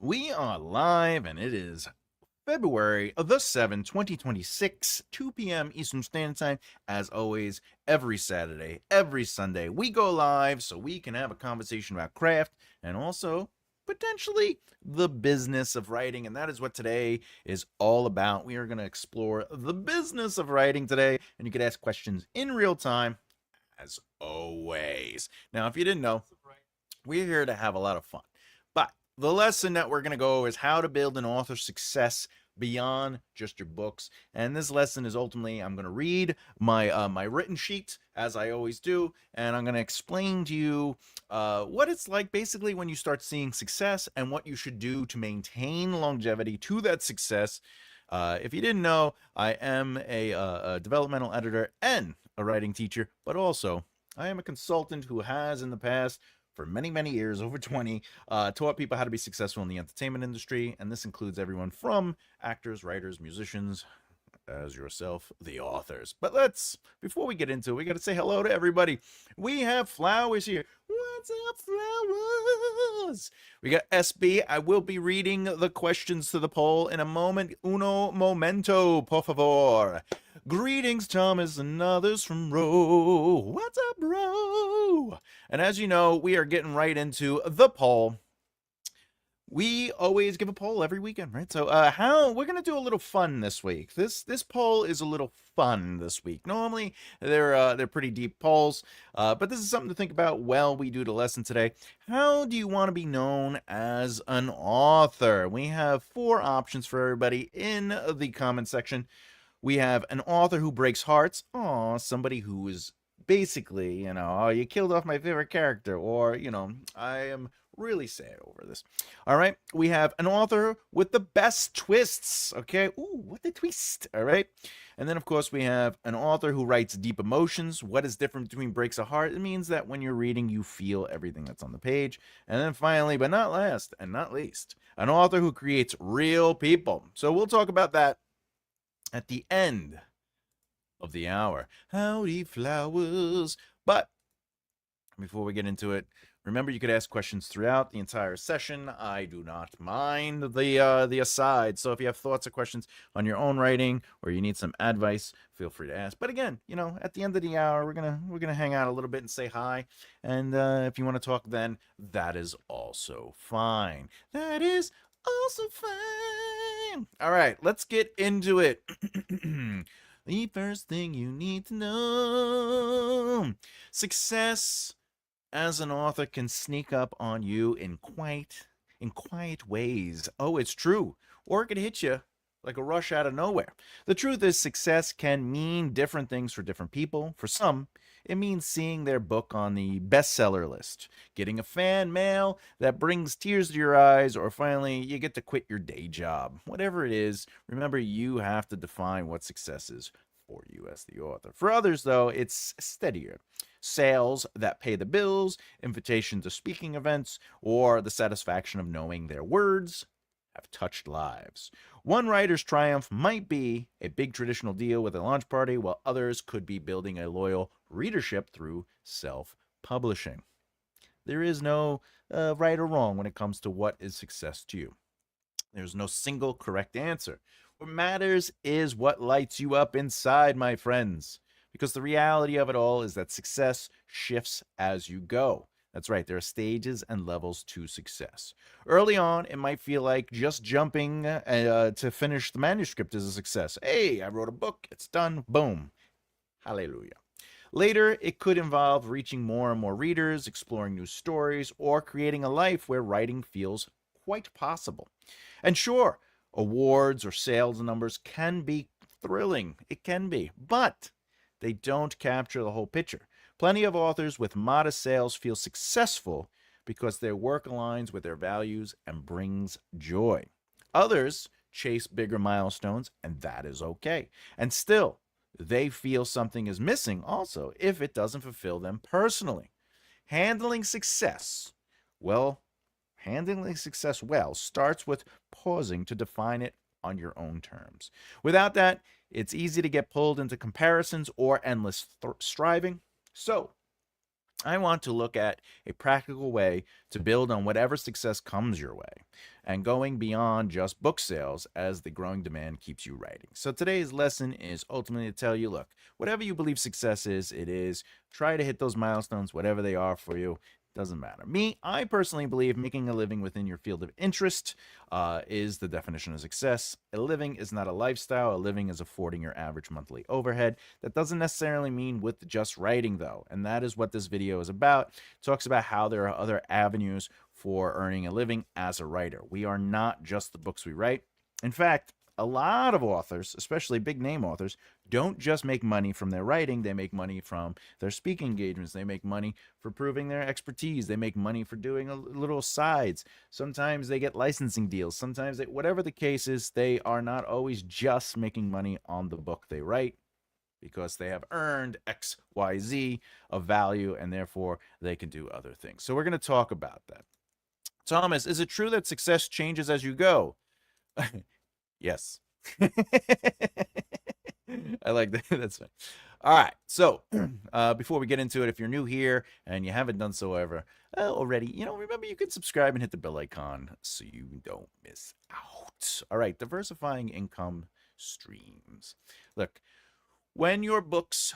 We are live, and it is February the 7th, 2026, 2 p.m. Eastern Standard Time. As always, every Saturday, every Sunday, we go live so we can have a conversation about craft and also potentially the business of writing. And that is what today is all about. We are going to explore the business of writing today, and you can ask questions in real time, as always. Now, if you didn't know, we're here to have a lot of fun. But the lesson that we're going to go over is how to build an author's success beyond just your books. And this lesson is ultimately, I'm going to read my written sheet as I always do, and I'm going to explain to you what it's like basically when you start seeing success and what you should do to maintain longevity to that success. If you didn't know, I am a developmental editor and a writing teacher, but also I am a consultant who has in the past for many, many years, over 20, taught people how to be successful in the entertainment industry. And this includes everyone from actors, writers, musicians, as yourself, the authors. But before we get into it, we got to say hello to everybody. We have Flowers here. What's up, Flowers? We got SB. I will be reading the questions to the poll in a moment. Uno momento, por favor. Greetings, Thomas and others from Row. What's up, bro? And as you know, we are getting right into the poll. We always give a poll every weekend, right? So how we're gonna do a little fun this week. This poll is a little fun this week. Normally they're pretty deep polls, but this is something to think about while we do the lesson today. How do you want to be known as an author? We have 4 options for everybody in the comment section. We have an author who breaks hearts. Aw, somebody who is basically, oh, you killed off my favorite character, or, I am really sad over this. All right, we have an author with the best twists. Okay, ooh, what a twist. All right, and then of course we have an author who writes deep emotions. What is different between breaks a heart? It means that when you're reading, you feel everything that's on the page. And then finally, but not last and not least, an author who creates real people. So we'll talk about that at the end of the hour. Howdy, Flowers. But before we get into it, remember you could ask questions throughout the entire session. I do not mind the aside. So if you have thoughts or questions on your own writing, or you need some advice, feel free to ask. But again, at the end of the hour, we're gonna hang out a little bit and say hi. And if you want to talk, then that is also fine. That is also fine. All right, let's get into it. The first thing you need to know: success as an author can sneak up on you in quiet ways. Oh, it's true. Or it could hit you like a rush out of nowhere. The truth is, success can mean different things for different people. For some, it means seeing their book on the bestseller list, getting a fan mail that brings tears to your eyes, or finally, you get to quit your day job. Whatever it is, remember, you have to define what success is for you as the author. For others, though, it's steadier. Sales that pay the bills, invitation to speaking events, or the satisfaction of knowing their words have touched lives. One writer's triumph might be a big traditional deal with a launch party, while others could be building a loyal readership through self-publishing. There is no right or wrong when it comes to what is success to you. There's no single correct answer. What matters is what lights you up inside, my friends. Because the reality of it all is that success shifts as you go. That's right, there are stages and levels to success. Early on, it might feel like just jumping to finish the manuscript is a success. Hey, I wrote a book, it's done, boom. Hallelujah. Later, it could involve reaching more and more readers, exploring new stories, or creating a life where writing feels quite possible. And sure, awards or sales numbers can be thrilling. It can be. But they don't capture the whole picture. Plenty of authors with modest sales feel successful because their work aligns with their values and brings joy. Others chase bigger milestones, and that is okay. And still, they feel something is missing also if it doesn't fulfill them personally. Handling success well starts with pausing to define it on your own terms. Without that, it's easy to get pulled into comparisons or endless striving. So, I want to look at a practical way to build on whatever success comes your way and going beyond just book sales as the growing demand keeps you writing. So today's lesson is ultimately to tell you, look, whatever you believe success is, it is. Try to hit those milestones, whatever they are for you. Doesn't matter. Me, I personally believe making a living within your field of interest is the definition of success. A living is not a lifestyle. A living is affording your average monthly overhead. That doesn't necessarily mean with just writing, though. And that is what this video is about. It talks about how there are other avenues for earning a living as a writer. We are not just the books we write. In fact, a lot of authors, especially big name authors, don't just make money from their writing. They make money from their speaking engagements. They make money for proving their expertise. They make money for doing a little sides. Sometimes they get licensing deals. Sometimes whatever the case is, they are not always just making money on the book they write because they have earned X, Y, Z of value, and therefore they can do other things. So we're going to talk about that. Thomas, is it true that success changes as you go? Yes. I like that. That's fine. All right. So before we get into it, if you're new here and you haven't done so ever already, remember you can subscribe and hit the bell icon so you don't miss out. All right. Diversifying income streams. Look, when your books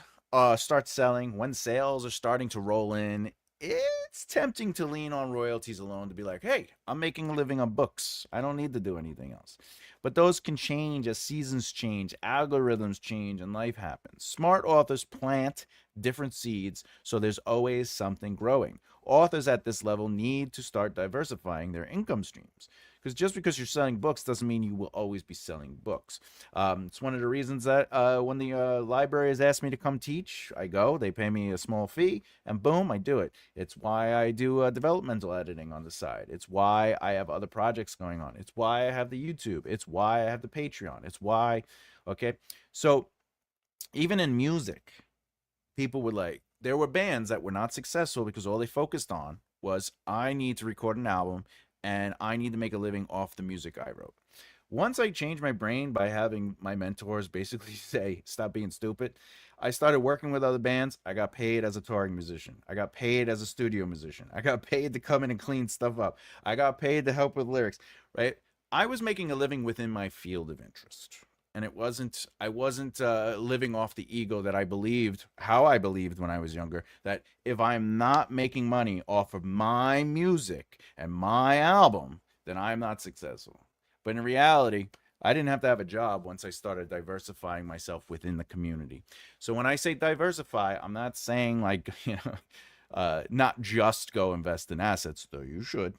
start selling, when sales are starting to roll in, it's tempting to lean on royalties alone to be like, hey, I'm making a living on books. I don't need to do anything else. But those can change as seasons change, algorithms change, and life happens. Smart authors plant different seeds, so there's always something growing. Authors at this level need to start diversifying their income streams. Because just because you're selling books doesn't mean you will always be selling books. It's one of the reasons that when the library has asked me to come teach, I go, they pay me a small fee, and boom, I do it. It's why I do developmental editing on the side. It's why I have other projects going on. It's why I have the YouTube. It's why I have the Patreon. It's why, okay? So even in music, people would there were bands that were not successful because all they focused on was, I need to record an album and I need to make a living off the music I wrote. Once I changed my brain by having my mentors basically say, stop being stupid, I started working with other bands. I got paid as a touring musician. I got paid as a studio musician. I got paid to come in and clean stuff up. I got paid to help with lyrics, right? I was making a living within my field of interest. And I wasn't living off the ego that I believed, how I believed when I was younger, that if I'm not making money off of my music and my album, then I'm not successful. But in reality, I didn't have to have a job once I started diversifying myself within the community. So when I say diversify, I'm not saying not just go invest in assets, though you should.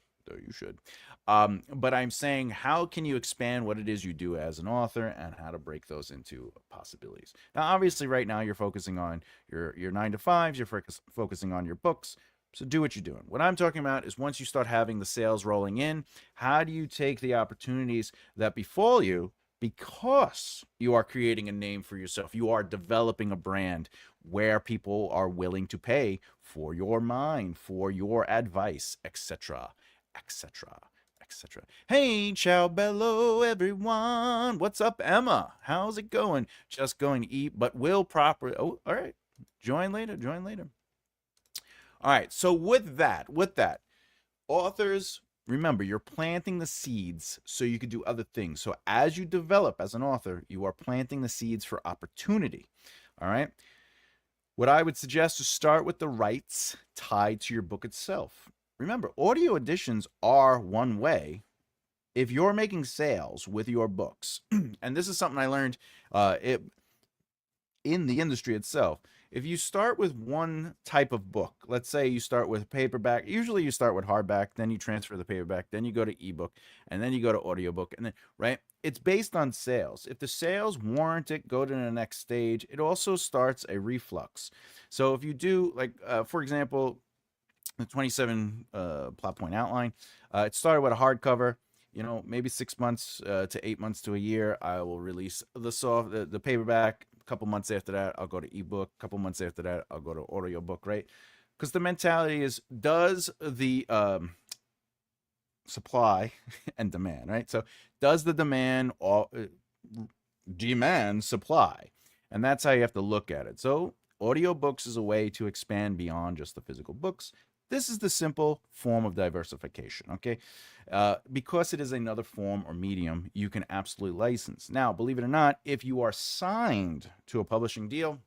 But I'm saying, how can you expand what it is you do as an author and how to break those into possibilities? Now, obviously, right now you're focusing on your 9 to 5s, you're focusing on your books. So do what you're doing. What I'm talking about is once you start having the sales rolling in, how do you take the opportunities that befall you because you are creating a name for yourself? You are developing a brand where people are willing to pay for your mind, for your advice, etc., etc., etc. Hey, ciao, bello, everyone. What's up, Emma? How's it going? Just going to eat, but will proper. Oh, all right. Join later. All right. So with that, authors, remember, you're planting the seeds so you can do other things. So as you develop as an author, you are planting the seeds for opportunity. All right. What I would suggest is start with the rights tied to your book itself. Remember, audio editions are one way. If you're making sales with your books, and this is something I learned in the industry itself, if you start with one type of book, let's say you start with paperback, usually you start with hardback, then you transfer the paperback, then you go to ebook, and then you go to audiobook, and then, right? It's based on sales. If the sales warrant it, go to the next stage. It also starts a reflux. So if you do, for example, the 27 plot point outline, it started with a hardcover. Maybe 6 months to 8 months to a year, I will release the paperback. A couple months after that, I'll go to ebook. A couple months after that, I'll go to audiobook, right? Because the mentality is, does the supply and demand, right? So does the demand supply? And that's how you have to look at it. So audiobooks is a way to expand beyond just the physical books. This is the simple form of diversification, okay? Because it is another form or medium, you can absolutely license. Now, believe it or not, if you are signed to a publishing deal,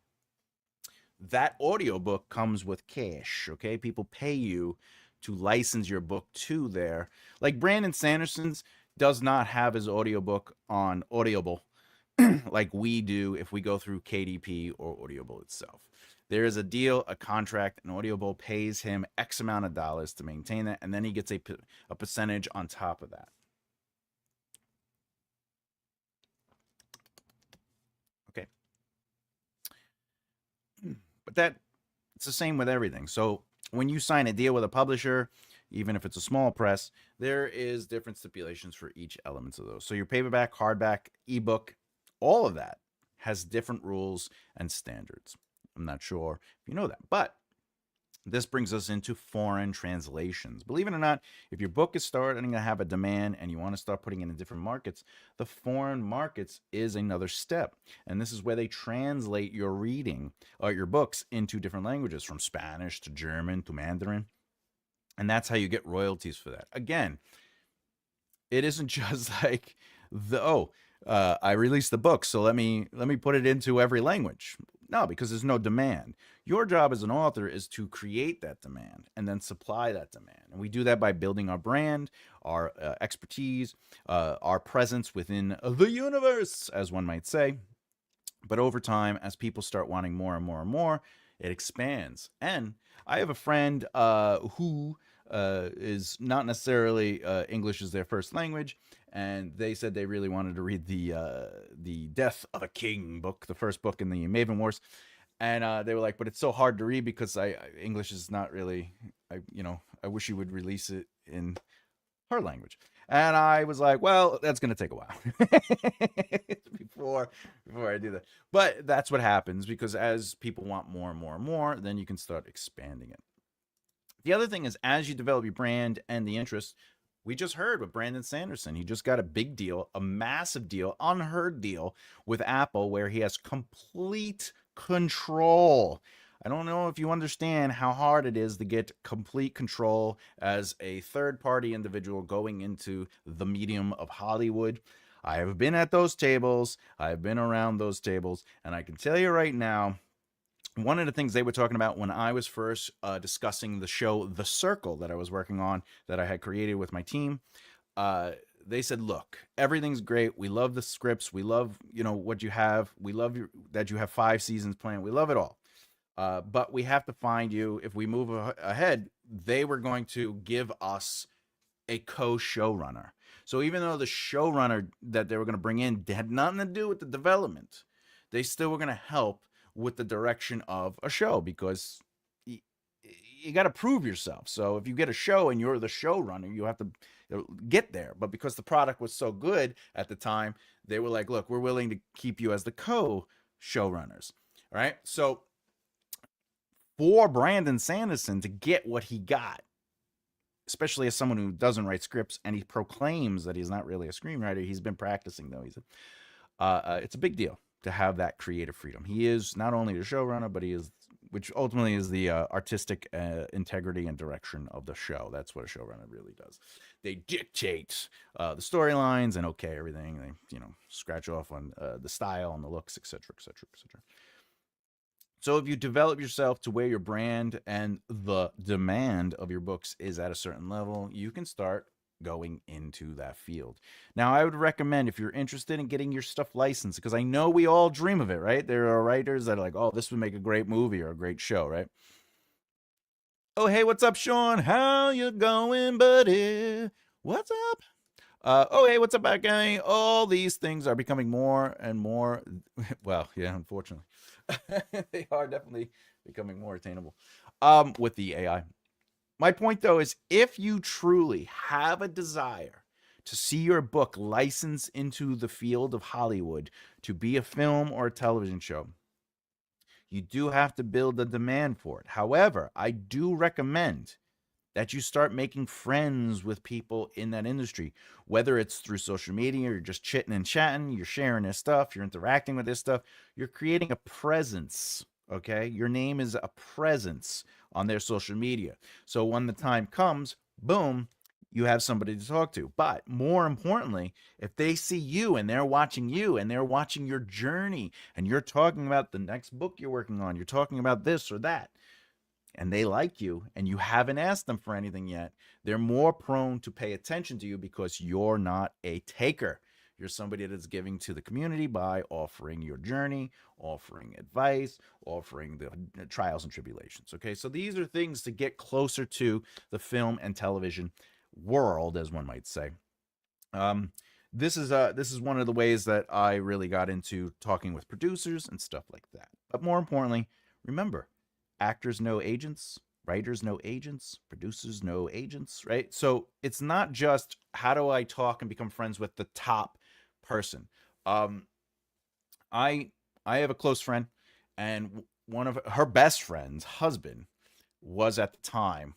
that audiobook comes with cash, okay? People pay you to license your book to there. Like Brandon Sanderson's does not have his audiobook on Audible like we do if we go through KDP or Audible itself. There is a deal, a contract, and Audible pays him X amount of dollars to maintain that, and then he gets a percentage on top of that. Okay. But it's the same with everything. So when you sign a deal with a publisher, even if it's a small press, there is different stipulations for each element of those. So your paperback, hardback, ebook, all of that has different rules and standards. I'm not sure if you know that, but this brings us into foreign translations. Believe it or not, if your book is starting to have a demand and you want to start putting it in different markets, the foreign markets is another step. And this is where they translate your reading or your books into different languages, from Spanish to German to Mandarin. And that's how you get royalties for that. Again, it isn't just like I released the book, so let me put it into every language. No, because there's no demand. Your job as an author is to create that demand and then supply that demand. And we do that by building our brand, our expertise, our presence within the universe, as one might say. But over time, as people start wanting more and more and more, it expands. And I have a friend who is not necessarily English as their first language, and they said they really wanted to read the Death of a King book, the first book in the Maven Wars, and they were like, "But it's so hard to read because English is not really, I wish you would release it in her language." And I was like, well, that's going to take a while before I do that. But that's what happens, because as people want more and more and more, then you can start expanding it. The other thing is, as you develop your brand and the interest, we just heard with Brandon Sanderson, he just got a big deal, a massive deal, unheard deal with Apple, where he has complete control. I don't know if you understand how hard it is to get complete control as a third-party individual going into the medium of Hollywood. I have been at those tables. I've been around those tables. And I can tell you right now, one of the things they were talking about when I was first discussing the show The Circle that I was working on, that I had created with my team, they said, look, everything's great. We love the scripts. We love, what you have. We love that you have 5 seasons planned. We love it all. But we have to find you. If we move ahead, they were going to give us a co-showrunner. So even though the showrunner that they were going to bring in had nothing to do with the development, they still were going to help with the direction of a show, because you got to prove yourself. So if you get a show and you're the showrunner, you have to get there. But because the product was so good at the time, they were like, look, we're willing to keep you as the co-showrunners. All right. So for Brandon Sanderson to get what he got, especially as someone who doesn't write scripts, and he proclaims that he's not really a screenwriter, he's been practicing though. It's a big deal to have that creative freedom. He is not only the showrunner, but he is, which ultimately is the artistic integrity and direction of the show. That's what a showrunner really does. They dictate the storylines and everything. They scratch off on the style and the looks, etc., etc., etc. So if you develop yourself to where your brand and the demand of your books is at a certain level, you can start going into that field. Now, I would recommend, if you're interested in getting your stuff licensed, because I know we all dream of it, right? There are writers that are like, oh, this would make a great movie or a great show, right? Oh, hey, what's up, Sean? How you going, buddy? What's up? Oh, hey, what's up, bad guy? All these things are becoming more and more, well, yeah, unfortunately. They are definitely becoming more attainable with the AI. My point, though, is if you truly have a desire to see your book licensed into the field of Hollywood to be a film or a television show, you do have to build a demand for it. However, I do recommend that you start making friends with people in that industry, whether it's through social media, or you're just chitting and chatting, you're sharing their stuff, you're interacting with this stuff, you're creating a presence Okay, your name is a presence on their social media. So when the time comes, boom, you have somebody to talk to. But more importantly, if they see you and they're watching you and they're watching your journey and you're talking about the next book you're working on, you're talking about this or that, and they like you and you haven't asked them for anything yet, they're more prone to pay attention to you because you're not a taker. You're somebody that's giving to the community by offering your journey, offering advice, offering the trials and tribulations. Okay, so these are things to get closer to the film and television world, as one might say. Um, this is one of the ways that I really got into talking with producers and stuff like that. But more importantly, remember, actors know agents, writers know agents, producers know agents, right? So it's not just how do I talk and become friends with the top person. Um, I I have a close friend, and one of her best friends' husband was at the time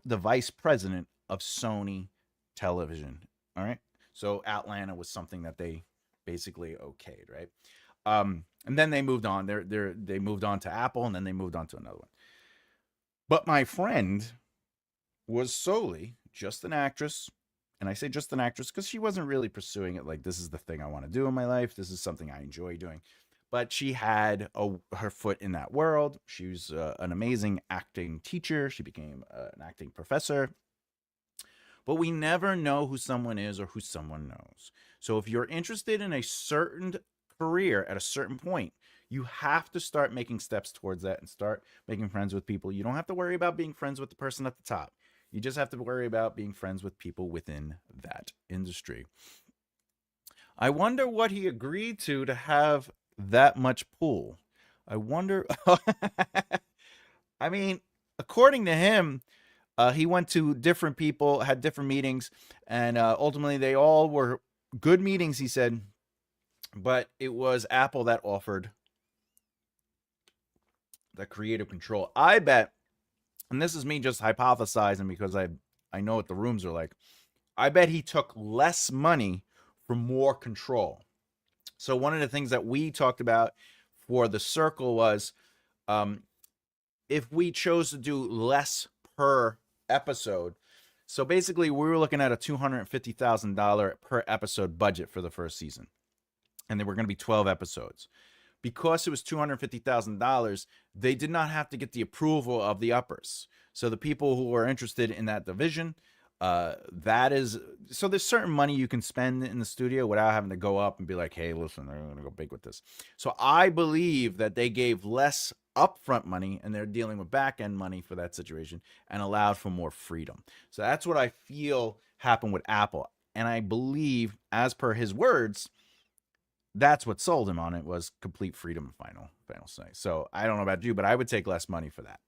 the vice president of Sony Television. All right, so Atlanta was something that they basically okayed, right? And then they moved on. They moved on to Apple, and then they moved on to another one. But my friend was solely just an actress. And I say just an actress because she wasn't really pursuing it like this is the thing I want to do in my life. This is something I enjoy doing. But she had her foot in that world. She was an amazing acting teacher. She became an acting professor. But we never know who someone is or who someone knows. So if you're interested in a certain career at a certain point, you have to start making steps towards that and start making friends with people. You don't have to worry about being friends with the person at the top. You just have to worry about being friends with people within that industry. I wonder what he agreed to have that much pull. I wonder. I mean, according to him, he went to different people, had different meetings, and ultimately they all were good meetings, he said, but it was Apple that offered the creative control. I bet, and this is me just hypothesizing because I know what the rooms are like. I bet he took less money for more control. So one of the things that we talked about for the circle was um, if we chose to do less per episode. So basically, we were looking at a $250,000 per episode budget for the first season, and there were going to be 12 episodes. Because it was $250,000, they did not have to get the approval of the uppers. So the people who were interested in that division, that is, so there's certain money you can spend in the studio without having to go up and be like, hey, listen, they're going to go big with this. So I believe that they gave less upfront money and they're dealing with back end money for that situation and allowed for more freedom. So that's what I feel happened with Apple. And I believe, as per his words, that's what sold him on it was complete freedom. Final say. So I don't know about you, but I would take less money for that.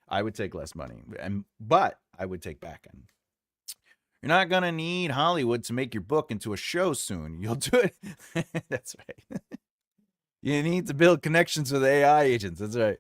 I would take less money, but I would take back end. You're not gonna need Hollywood to make your book into a show soon. You'll do it. That's right. You need to build connections with AI agents. That's right.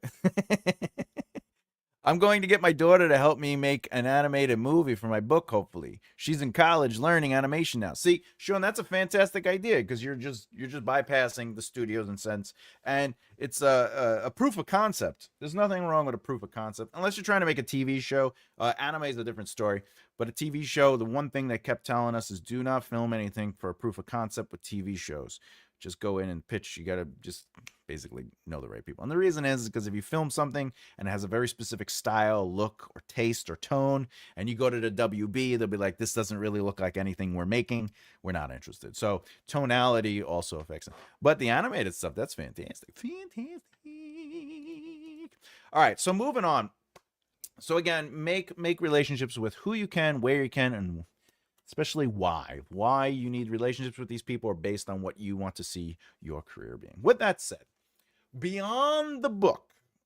I'm going to get my daughter to help me make an animated movie for my book, hopefully. She's in college learning animation now. See, Sean, that's a fantastic idea because you're just bypassing the studios in sense. And it's a proof of concept. There's nothing wrong with a proof of concept. Unless you're trying to make a TV show. Anime is a different story. But a TV show, the one thing they kept telling us is do not film anything for a proof of concept with TV shows. Just go in and pitch. You got to just basically know the right people. And the reason is because if you film something and it has a very specific style, look, or taste, or tone, and you go to the WB, they'll be like, this doesn't really look like anything we're making. We're not interested. So tonality also affects it. But the animated stuff, that's fantastic. Fantastic. All right, so moving on. So again, make relationships with who you can, where you can, and especially why you need relationships with these people are based on what you want to see your career being. With that said, beyond the book,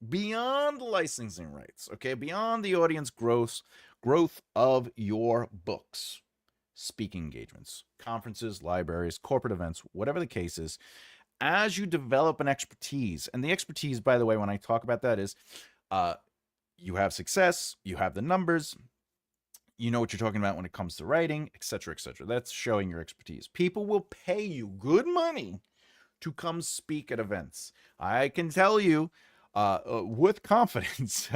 beyond licensing rights, okay, beyond the audience growth of your books, speaking engagements, conferences, libraries, corporate events, whatever the case is, as you develop an expertise, and the expertise, by the way, when I talk about that is you have success, you have the numbers, you know what you're talking about when it comes to writing, etc., etc. That's showing your expertise. People will pay you good money to come speak at events. I can tell you with confidence,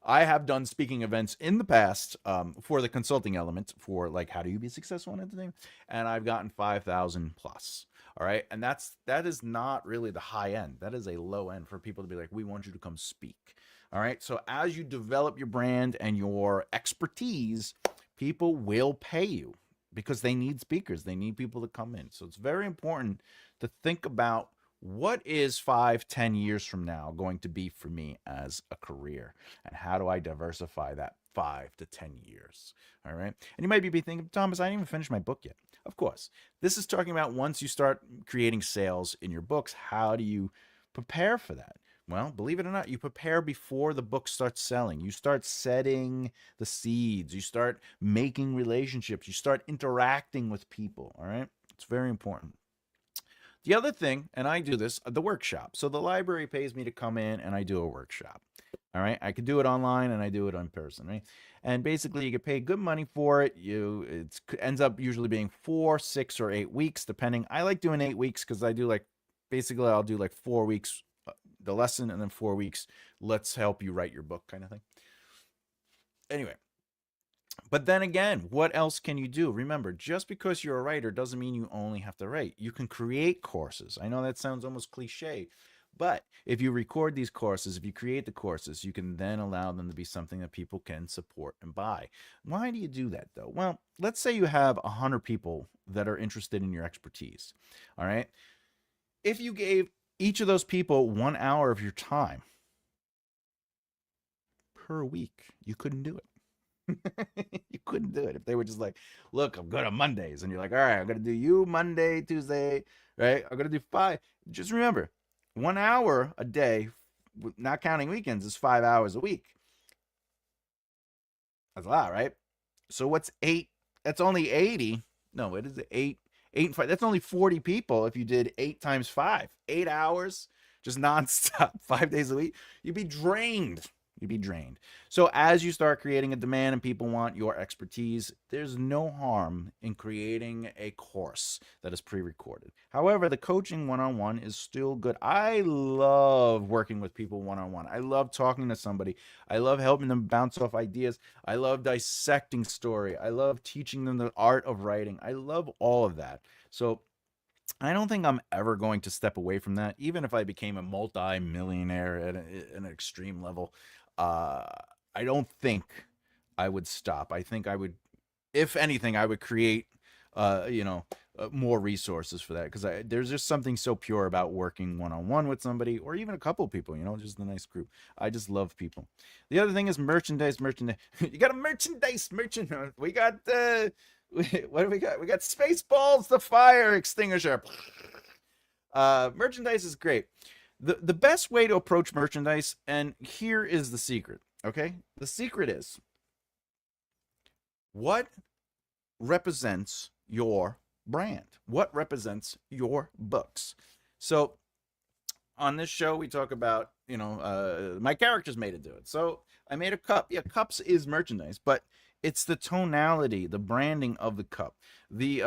I have done speaking events in the past for the consulting element for like how do you be successful in entertainment, and I've gotten 5,000 plus. All right, and that is not really the high end. That is a low end for people to be like, we want you to come speak. All right, so as you develop your brand and your expertise, people will pay you because they need speakers. They need people to come in. So it's very important to think about what is 5, 10 years from now going to be for me as a career, and how do I diversify that 5 to 10 years. All right, and you might be thinking, Thomas, I didn't even finish my book yet. Of course, this is talking about once you start creating sales in your books, how do you prepare for that? Well, believe it or not, you prepare before the book starts selling. You start setting the seeds. You start making relationships. You start interacting with people. All right, it's very important. The other thing, and I do this, the workshop. So the library pays me to come in and I do a workshop. All right, I could do it online and I do it in person, right? And basically, you get paid good money for it. It ends up usually being 4, 6, or 8 weeks, depending. I like doing 8 weeks because I do like basically I'll do like 4 weeks the lesson, and then 4 weeks let's help you write your book kind of thing. Anyway, but then again, what else can you do? Remember, just because you're a writer doesn't mean you only have to write. You can create courses. I know that sounds almost cliche, but if you record these courses, if you create the courses, you can then allow them to be something that people can support and buy. Why do you do that though? Well, let's say you have 100 people that are interested in your expertise. All right. If you gave each of those people 1 hour of your time per week, you couldn't do it. You couldn't do it if they were just like, look, I'm good on Mondays, and you're like, all right, I'm gonna do you Monday, Tuesday, right? I'm gonna do 5. Just remember, 1 hour a day, not counting weekends, is 5 hours a week. That's a lot, right? So what's 8? That's only 80. No, it is 8. 8 and 5. That's only 40 people if you did 8 times 5. 8 hours, just nonstop, 5 days a week. You'd be drained. You'd be drained. So as you start creating a demand and people want your expertise, there's no harm in creating a course that is pre-recorded. However, the coaching one-on-one is still good. I love working with people one-on-one. I love talking to somebody. I love helping them bounce off ideas. I love dissecting story. I love teaching them the art of writing. I love all of that. So I don't think I'm ever going to step away from that, even if I became a multi-millionaire at an extreme level. Uh, I don't think I would stop. I think I would, if anything, I would create, more resources for that, because there's just something so pure about working one on one with somebody, or even a couple of people. Just a nice group. I just love people. The other thing is merchandise. Merchandise. You got a merchandise. We got what do we got? We got Spaceballs, the fire extinguisher. Merchandise is great. The best way to approach merchandise, and here is the secret, okay? The secret is, what represents your brand? What represents your books? So on this show, we talk about, my characters made it do it. So I made a cup. Yeah, cups is merchandise, but it's the tonality, the branding of the cup, the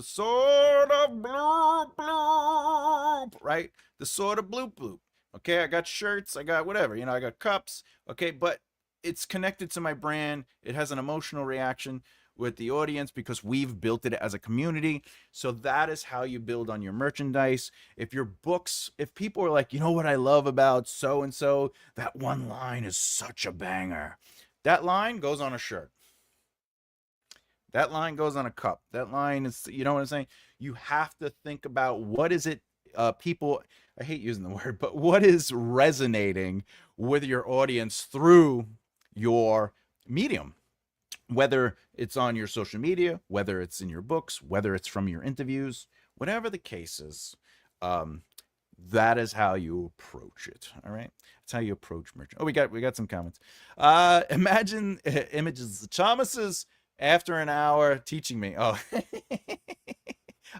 sort of bloop bloop, right? The sort of bloop bloop. Okay, I got shirts, I got whatever, I got cups. Okay, but it's connected to my brand. It has an emotional reaction with the audience because we've built it as a community. So that is how you build on your merchandise. If your books, if people are like, you know what I love about so and so, that one line is such a banger. That line goes on a shirt. That line goes on a cup. That line is, you know what I'm saying? You have to think about what is it, people, I hate using the word, but what is resonating with your audience through your medium? Whether it's on your social media, whether it's in your books, whether it's from your interviews, whatever the case is, that is how you approach it. All right, that's how you approach merchant. Oh, we got some comments. Imagine images. Thomas's after an hour teaching me. Oh,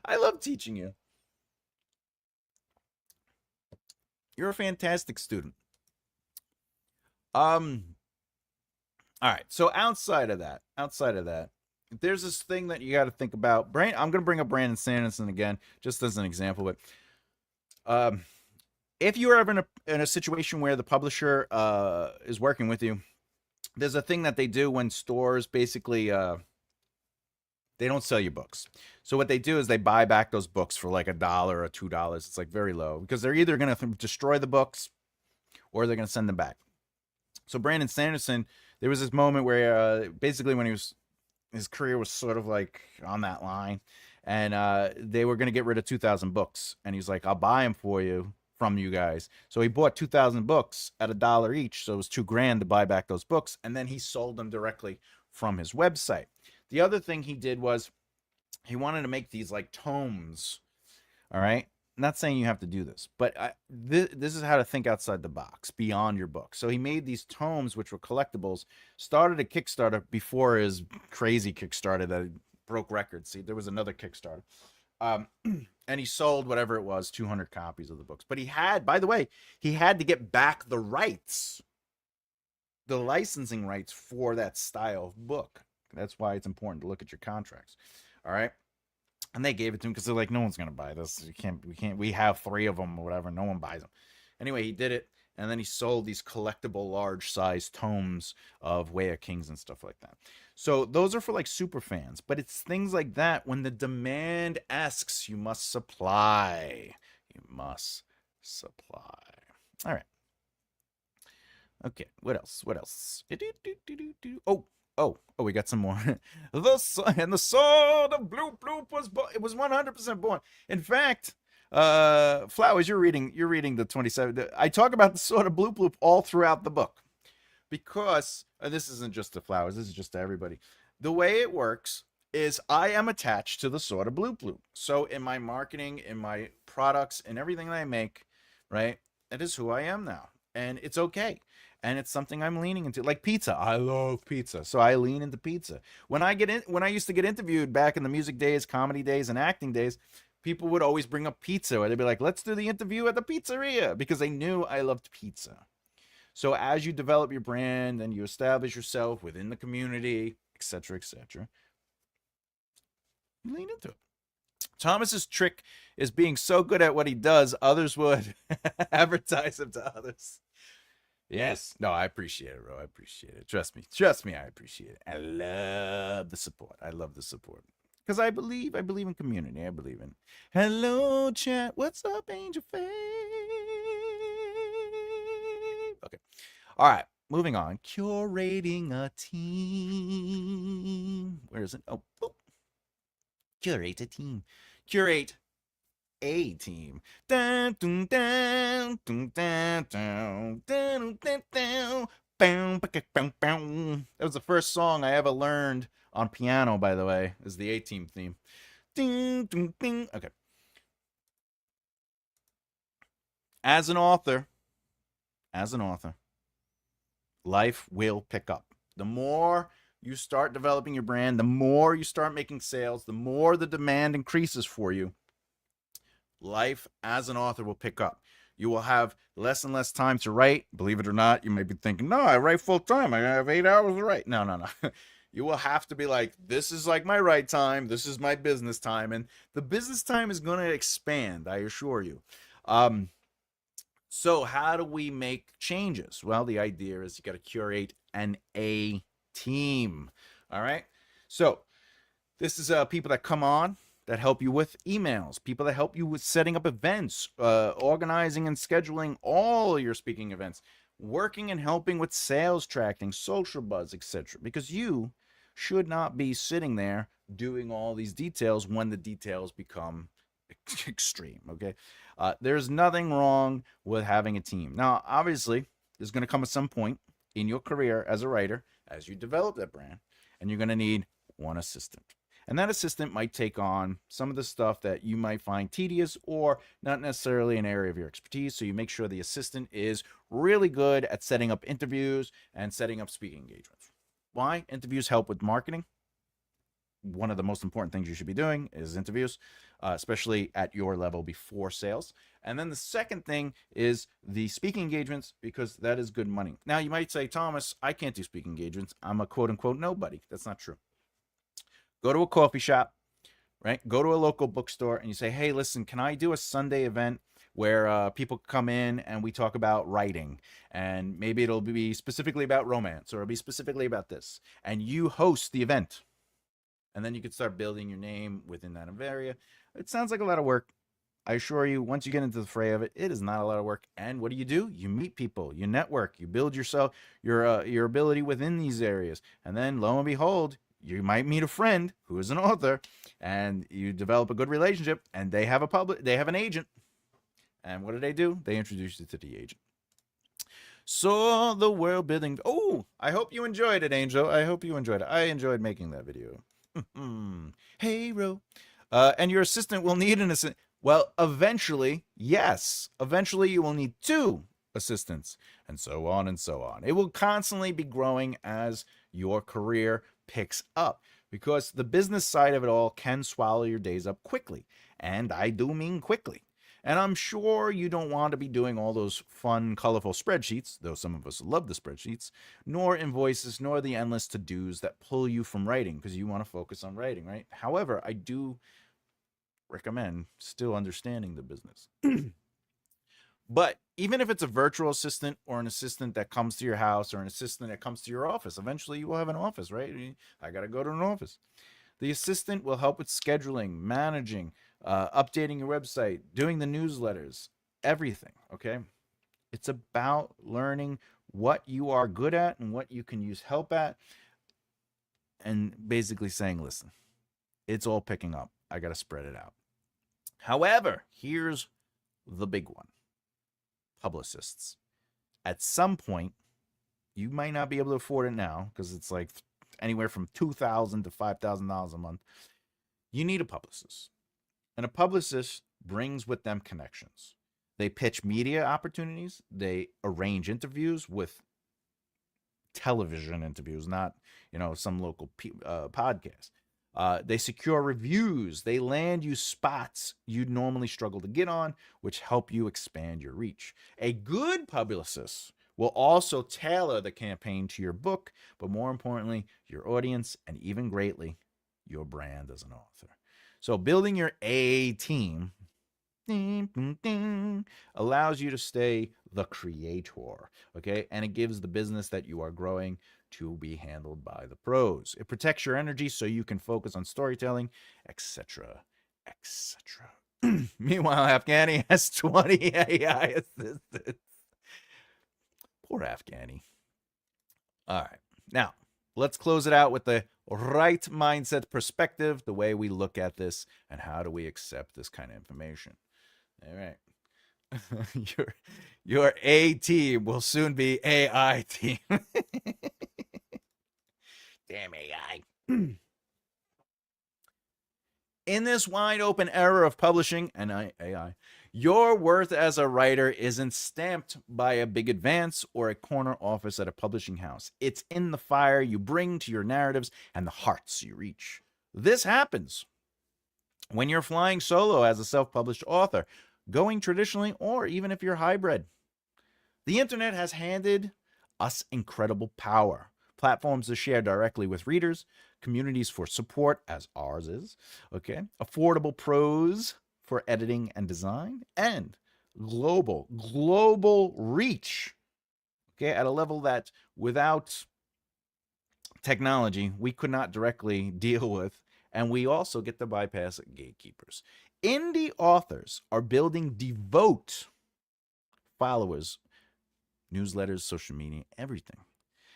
I love teaching you. You're a fantastic student. All right. So outside of that, there's this thing that you got to think about. I'm going to bring up Brandon Sanderson again, just as an example. But um, if you're ever in a situation where the publisher is working with you, there's a thing that they do when stores basically they don't sell you books. So what they do is they buy back those books for like $1 or $2. It's like very low because they're either going to destroy the books or they're going to send them back. So Brandon Sanderson, there was this moment where basically when his career was sort of like on that line, and they were going to get rid of 2,000 books, and he's like, "I'll buy them for you from you guys." So he bought 2,000 books at $1 each, so it was $2,000 to buy back those books, and then he sold them directly from his website. The other thing he did was he wanted to make these like tomes. All right. I'm not saying you have to do this, but this is how to think outside the box, beyond your book. So he made these tomes, which were collectibles, started a Kickstarter before his crazy Kickstarter that broke records. See, there was another Kickstarter. Um, and he sold whatever it was, 200 copies of the books. But he had, by the way, he had to get back the rights, the licensing rights for that style of book. That's why it's important to look at your contracts. All right. And they gave it to him because they're like, no one's gonna buy this. We have 3 of them or whatever. No one buys them. Anyway, he did it, and then he sold these collectible large size tomes of Way of Kings and stuff like that. So those are for like super fans, but it's things like that. When the demand asks, you must supply. You must supply. All right. Okay, what else? What else? Oh, we got some more. The sword of Blue Bloop was born. It was 100% born. In fact, Flowers, you're reading the 27. I talk about the sword of Blue Bloop all throughout the book because this isn't just to Flowers. This is just to everybody. The way it works is I am attached to the sword of Blue Bloop. So in my marketing, in my products, in everything that I make, right, that is who I am now, and it's okay. And it's something I'm leaning into, like pizza. I love pizza, so I lean into pizza. When I used to get interviewed back in the music days, comedy days, and acting days, people would always bring up pizza, or they'd be like, "Let's do the interview at the pizzeria," because they knew I loved pizza. So as you develop your brand and you establish yourself within the community, etc., you lean into it. Thomas's trick is being so good at what he does, others would advertise him to others. Yes. No, I appreciate it, bro. I appreciate it. Trust me. Trust me, I appreciate it. I love the support. I love the support. Because I believe in community. I believe in. Hello, chat. What's up, Angel Face? Okay. All right. Moving on. Curating a team. Where is it? Oh. Curate a team. Curate a team. That was the first song I ever learned on piano, by the way, is the A-Team theme. Okay. As an author, life will pick up. The more you start developing your brand, the more you start making sales, the more the demand increases for you, life as an author will pick up. You will have less and less time to write. Believe it or not, you may be thinking, no, I write full time. I have 8 hours to write. No. You will have to be like, this is like my write time. This is my business time. And the business time is going to expand, I assure you. So how do we make changes? Well, the idea is you got to curate an A team. All right. So this is people that come on, that help you with emails, people that help you with setting up events, organizing and scheduling all your speaking events, working and helping with sales tracking, social buzz, etc. Because you should not be sitting there doing all these details when the details become extreme, okay? There's nothing wrong with having a team. Now, obviously, there's going to come at some point in your career as a writer, as you develop that brand, and you're going to need one assistant. And that assistant might take on some of the stuff that you might find tedious or not necessarily an area of your expertise. So you make sure the assistant is really good at setting up interviews and setting up speaking engagements. Why? Interviews help with marketing. One of the most important things you should be doing is interviews, especially at your level before sales. And then the second thing is the speaking engagements, because that is good money. Now, you might say, Thomas, I can't do speaking engagements. I'm a quote unquote nobody. That's not true. Go to a coffee shop, right? Go to a local bookstore and you say, hey, listen, can I do a Sunday event where people come in and we talk about writing? And maybe it'll be specifically about romance or it'll be specifically about this. And you host the event. And then you could start building your name within that area. It sounds like a lot of work. I assure you, once you get into the fray of it, it is not a lot of work. And what do? You meet people, you network, you build yourself, your ability within these areas. And then lo and behold, you might meet a friend who is an author, and you develop a good relationship, and they have an agent. And what do? They introduce you to the agent. So the world building. Oh, I hope you enjoyed it, Angel. I hope you enjoyed it. I enjoyed making that video. Hey, Ro. And your assistant will need an assistant. Well, eventually, yes. Eventually, you will need 2 assistants, and so on and so on. It will constantly be growing as your career picks up, because the business side of it all can swallow your days up quickly. And I do mean quickly. And I'm sure you don't want to be doing all those fun, colorful spreadsheets, though some of us love the spreadsheets, nor invoices, nor the endless to-dos that pull you from writing, because you want to focus on writing, right? However, I do recommend still understanding the business. But even if it's a virtual assistant or an assistant that comes to your house or an assistant that comes to your office, eventually you will have an office, right? I got to go to an office. The assistant will help with scheduling, managing, updating your website, doing the newsletters, everything, okay? It's about learning what you are good at and what you can use help at, and basically saying, listen, it's all picking up. I got to spread it out. However, here's the big one. Publicists. At some point, you might not be able to afford it now because it's like anywhere from $2,000 to $5,000 a month. You need a publicist. And a publicist brings with them connections. They pitch media opportunities. They arrange interviews with television interviews, not, some local podcast. They secure reviews. They land you spots you'd normally struggle to get on, which help you expand your reach. A good publicist will also tailor the campaign to your book, but more importantly, your audience, and even greatly, your brand as an author. So building your A team allows you to stay the creator, okay? And it gives the business that you are growing to be handled by the pros. It protects your energy so you can focus on storytelling, etc., etc. Meanwhile, Afghani has 20 AI assistants. Poor Afghani. All right. Now, let's close it out with the right mindset perspective, the way we look at this, and how do we accept this kind of information. All right. Your A team will soon be AI team. Damn AI. In this wide open era of publishing and AI, your worth as a writer isn't stamped by a big advance or a corner office at a publishing house. It's in the fire you bring to your narratives and the hearts you reach. This happens when you're flying solo as a self-published author, going traditionally, or even if you're hybrid. The internet has handed us incredible power. Platforms to share directly with readers, communities for support, as ours is, okay? Affordable prose for editing and design, and global reach, okay? At a level that without technology, we could not directly deal with, and we also get to bypass gatekeepers. Indie authors are building devout followers, newsletters, social media, everything.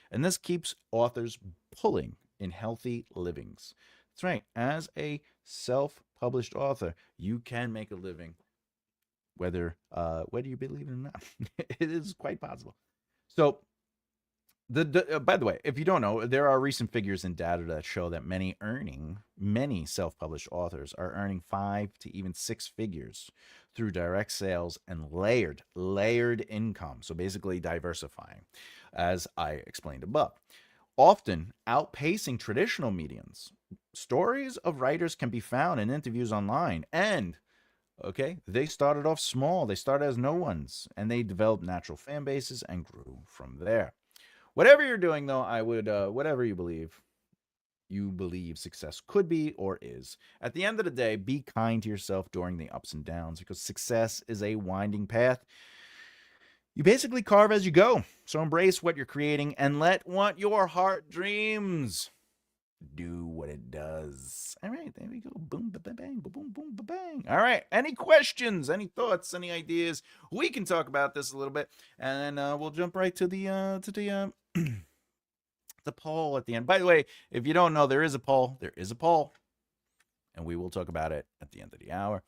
And this keeps authors pulling in healthy livings. That's right. As a self-published author, you can make a living, whether you believe it or not. It is quite possible. So, by the way, if you don't know, there are recent figures and data that show that many self-published authors are earning 5 to even 6 figures through direct sales and layered income. So basically diversifying, as I explained above, often outpacing traditional mediums. Stories of writers can be found in interviews online, and they started off small. They started as no ones, and they developed natural fan bases and grew from there. Whatever you're doing, though, I would, whatever you believe, you believe success could be or is. At the end of the day, be kind to yourself during the ups and downs because success is a winding path. You basically carve as you go. So embrace what you're creating and let what your heart dreams do what it does. All right, there we go. Boom, ba, bang, ba, boom, boom, ba, bang. All right. Any questions? Any thoughts? Any ideas? We can talk about this a little bit, and then we'll jump right to the the poll at the end. By the way, if you don't know, there is a poll. There is a poll, and we will talk about it at the end of the hour.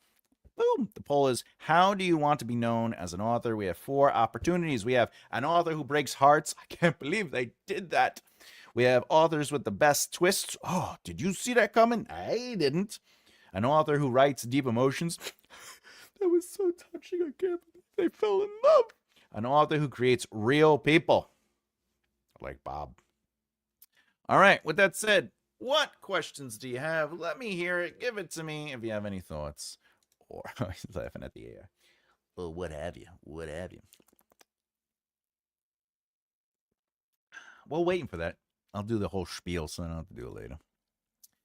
Boom. The poll is, how do you want to be known as an author? We have 4 opportunities. We have an author who breaks hearts. I can't believe they did that. We have authors with the best twists. Oh, did you see that coming? I didn't. An author who writes deep emotions. That was so touching. I can't believe they fell in love. An author who creates real people. Like Bob. All right, with that said, what questions do you have? Let me hear it. Give it to me if you have any thoughts. Or he's laughing at the air. Or what have you. What have you. Well, waiting for that. I'll do the whole spiel so I don't have to do it later.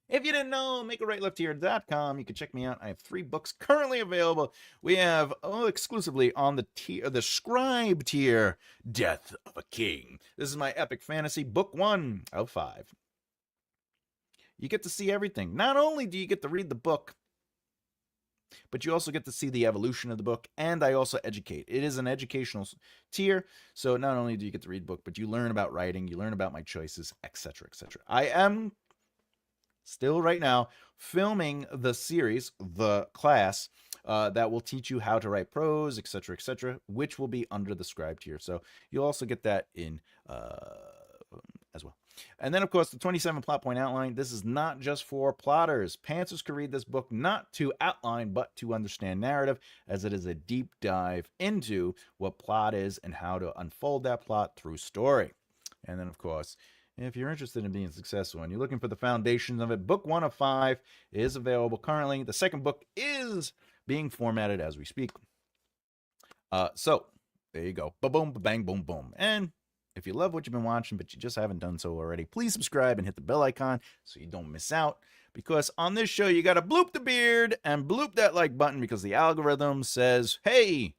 If you didn't know, makearightlefthear.com. You can check me out. I have 3 books currently available. We have exclusively on the tier, the scribe tier, Death of a King. This is my epic fantasy, book 1 of 5. You get to see everything. Not only do you get to read the book, but you also get to see the evolution of the book, and I also educate. It is an educational tier, so not only do you get to read the book, but you learn about writing, you learn about my choices, etc., etc. I am still right now filming the series, The Class, that will teach you how to write prose, etc., which will be under the scribe tier. So you'll also get that in as well. And then, of course, the 27 plot point outline. This is not just for plotters. Pantsers can read this book not to outline, but to understand narrative, as it is a deep dive into what plot is and how to unfold that plot through story. And then, of course, if you're interested in being successful and you're looking for the foundations of it, book 1 of 5 is available currently. The second book is being formatted as we speak. So there you go. Ba-boom, ba-bang, boom, boom. And if you love what you've been watching, but you just haven't done so already, please subscribe and hit the bell icon so you don't miss out. Because on this show, you got to bloop the beard and bloop that like button because the algorithm says, hey,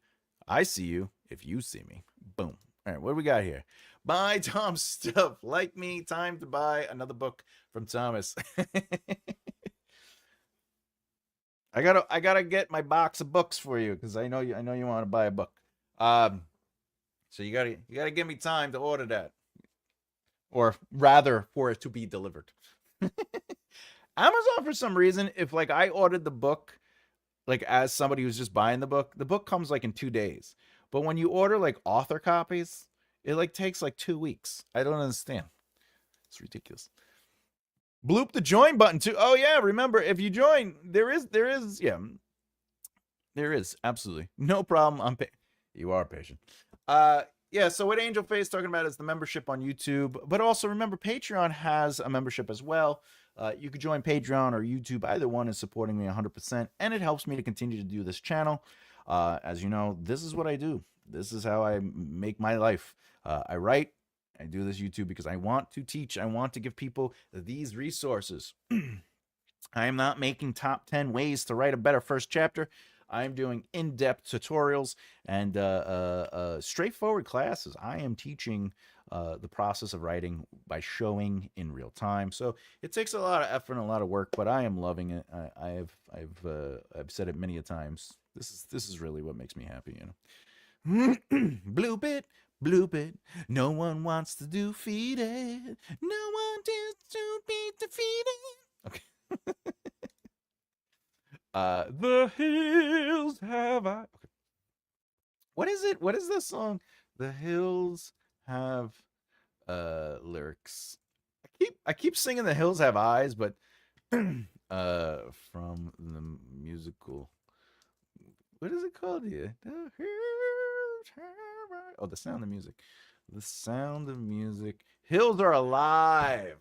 I see you if you see me. Boom. All right, what do we got here? Buy Tom's stuff. Like me, time to buy another book from Thomas. I gotta get my box of books for you because I know you want to buy a book. So you gotta give me time to order that, or rather, for it to be delivered. Amazon, for some reason, if like I ordered the book, like as somebody who's just buying the book comes like in 2 days. But when you order like author copies, it like takes like 2 weeks. I don't understand. It's ridiculous. Bloop the join button too. Oh yeah, remember if you join, there is absolutely no problem. You are patient. Yeah, so what Angel Faye is talking about is the membership on YouTube, but also remember Patreon has a membership as well. You could join Patreon or YouTube. Either one is supporting me 100%, and it helps me to continue to do this channel. As you know, this is what I do. This is how I make my life. I write. I do this YouTube because I want to teach. I want to give people these resources. I am not making top 10 ways to write a better first chapter. I'm doing in-depth tutorials and straightforward classes. I am teaching the process of writing by showing in real time. So it takes a lot of effort and a lot of work, but I am loving it. I've said it many a times. This is really what makes me happy, you know. Bloop it. Bloop it. No one wants to defeat it. No one wants to be defeated. Okay. The hills have I. Okay. What is it? What is this song? The hills have lyrics. I keep singing the hills have eyes, but from the musical. What is it called here? The hills have eyes. Oh, the sound of music. The sound of music. Hills are alive.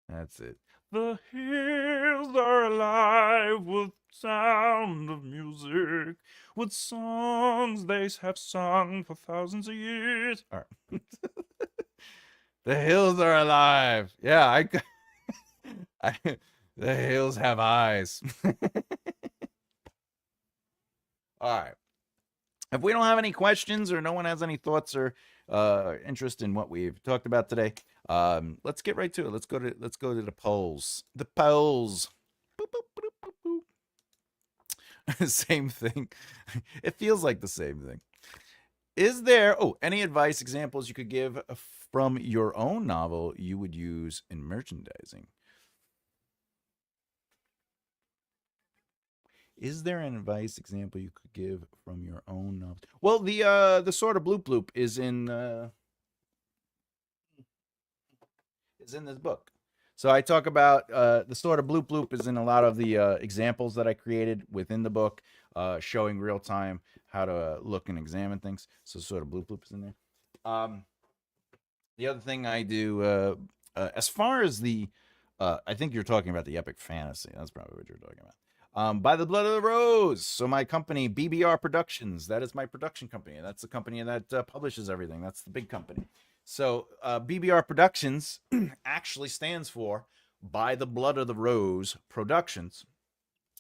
That's it. The hills are alive with sound of music, with songs they have sung for thousands of years. All right. The hills are alive. Yeah, I, the hills have eyes. All right. If we don't have any questions or no one has any thoughts or interest in what we've talked about today, let's get right to it. Let's go to the polls. The polls. Boop, boop, boop, boop, boop. Same thing. It feels like the same thing. Is there any advice examples you could give from your own novel you would use in merchandising? Is there an advice example you could give from your own novel? Well, the sort of bloop bloop is in this book. So I talk about the sort of bloop bloop is in a lot of the examples that I created within the book, showing real time how to look and examine things. So sort of bloop bloop is in there. Um, the other thing I do, as far as I think you're talking about the epic fantasy. That's probably what you're talking about. By the Blood of the Rose. So my company, BBR Productions, that is my production company. That's the company that publishes everything. That's the big company. So BBR Productions actually stands for By the Blood of the Rose Productions.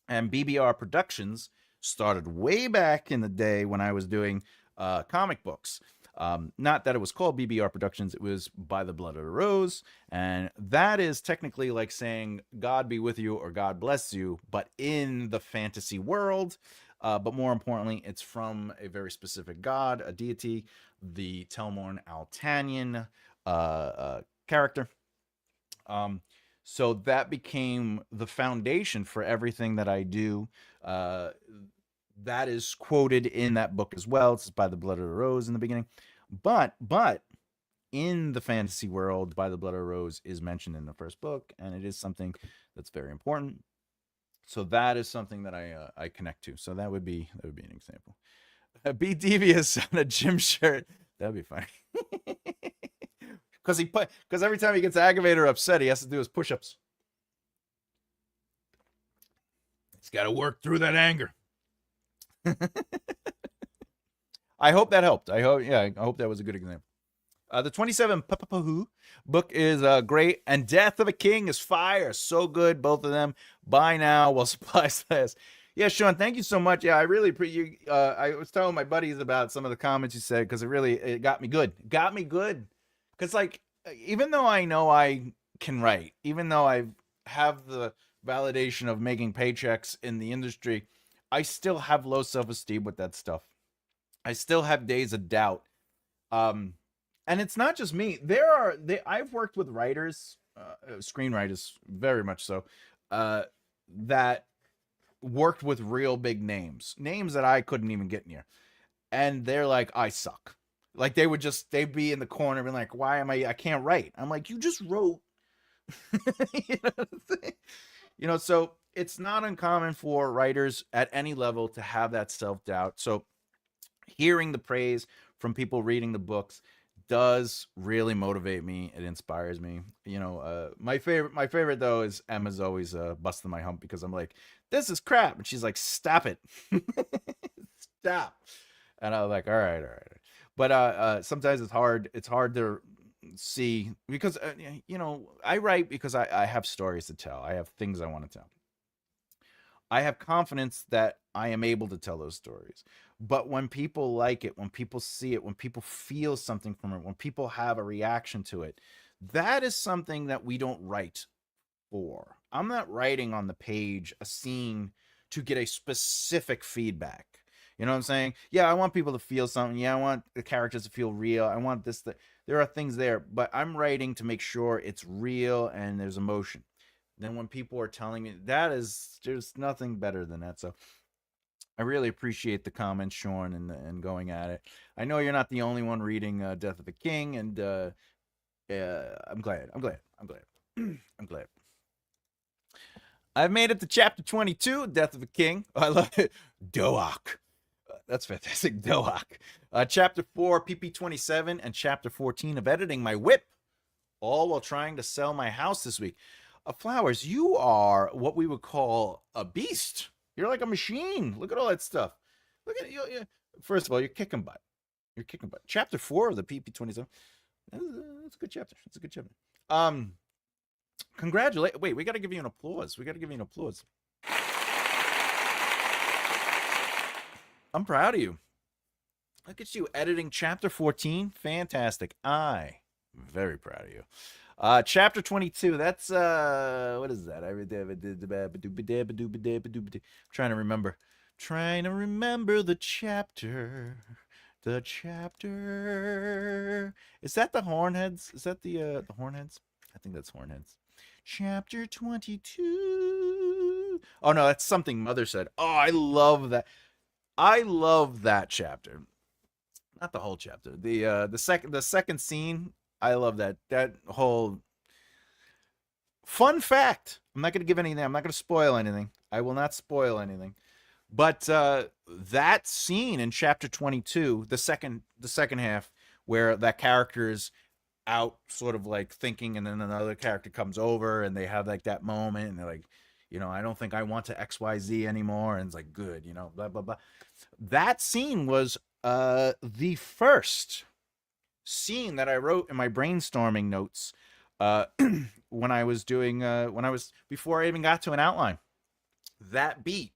And BBR Productions started way back in the day when I was doing comic books. Not that it was called BBR Productions, it was By the Blood of the Rose. And that is technically like saying God be with you or God bless you, but in the fantasy world. But more importantly, it's from a very specific god, a deity, the Telmorn Altanian character. So that became the foundation for everything that I do. That is quoted in that book as well. It's By the Blood of the Rose in the beginning. But in the fantasy world, By the Blood of the Rose is mentioned in the first book, and it is something that's very important. So that is something that I connect to. So that would be an example. Be devious on a gym shirt. That'd be funny. Because every time he gets aggravated or upset, he has to do his push-ups. He's got to work through that anger. I hope that helped. I hope that was a good example. The 27 book is great, and Death of a King is fire. So good, both of them. Buy now while supplies last. Yeah, Sean, thank you so much. Yeah, I really appreciate you. I was telling my buddies about some of the comments you said because it got me good. Got me good. Because like, even though I know I can write, even though I have the validation of making paychecks in the industry, I still have low self-esteem with that stuff. I still have days of doubt. Um, and it's not just me. I've worked with writers, screenwriters, very much so, that worked with real big names that I couldn't even get near, and they're like, I suck. Like they'd be in the corner and like, why am I can't write? I'm like, you just wrote. you know, so it's not uncommon for writers at any level to have that self-doubt. So hearing the praise from people reading the books does really motivate me. It inspires me. My favorite though is Emma's always busting my hump because I'm like, this is crap, and she's like, stop it, stop. And I was like, all right. But sometimes it's hard. It's hard to see because I write because I have stories to tell. I have things I want to tell. I have confidence that I am able to tell those stories. But when people like it, when people see it, when people feel something from it, when people have a reaction to it, that is something that we don't write for. I'm not writing on the page a scene to get a specific feedback. You know what I'm saying? Yeah, I want people to feel something. Yeah, I want the characters to feel real. I want this. There are things there, but I'm writing to make sure it's real and there's emotion. Then when people are telling me that is there's nothing better than that. So I really appreciate the comments, Sean, and going at it. I know you're not the only one reading Death of the King, and I'm glad. I'm glad. I've made it to chapter 22, Death of a King. I love it. Doak. That's fantastic. Doak. Chapter 4, PP27, and chapter 14 of Editing My Whip, all while trying to sell my house this week. Flowers, you are what we would call a beast. You're like a machine. Look at all that stuff. Look at you. First of all, you're kicking butt. Chapter 4 of the PP27. That's a good chapter. It's a good chapter. Congratulate. Wait, we got to give you an applause. We got to give you an applause. I'm proud of you. Look at you editing chapter 14. Fantastic. Very proud of you. Chapter 22. That's what is that? I'm trying to remember. Trying to remember the chapter. The chapter. Is that the Hornheads? Is that the Hornheads? I think that's Hornheads. Chapter 22. Oh no, that's something Mother said. Oh, I love that. I love that chapter. Not the whole chapter. The second scene. I love that whole fun fact. I'm not going to give anything. I'm not going to spoil anything. I will not spoil anything. But that scene in chapter 22, the second half, where that character is out, sort of like thinking, and then another character comes over, and they have like that moment, and they're like, I don't think I want to XYZ anymore, and it's like, good, blah blah blah. That scene was the first scene that I wrote in my brainstorming notes uh, when I was before I even got to an outline. That beat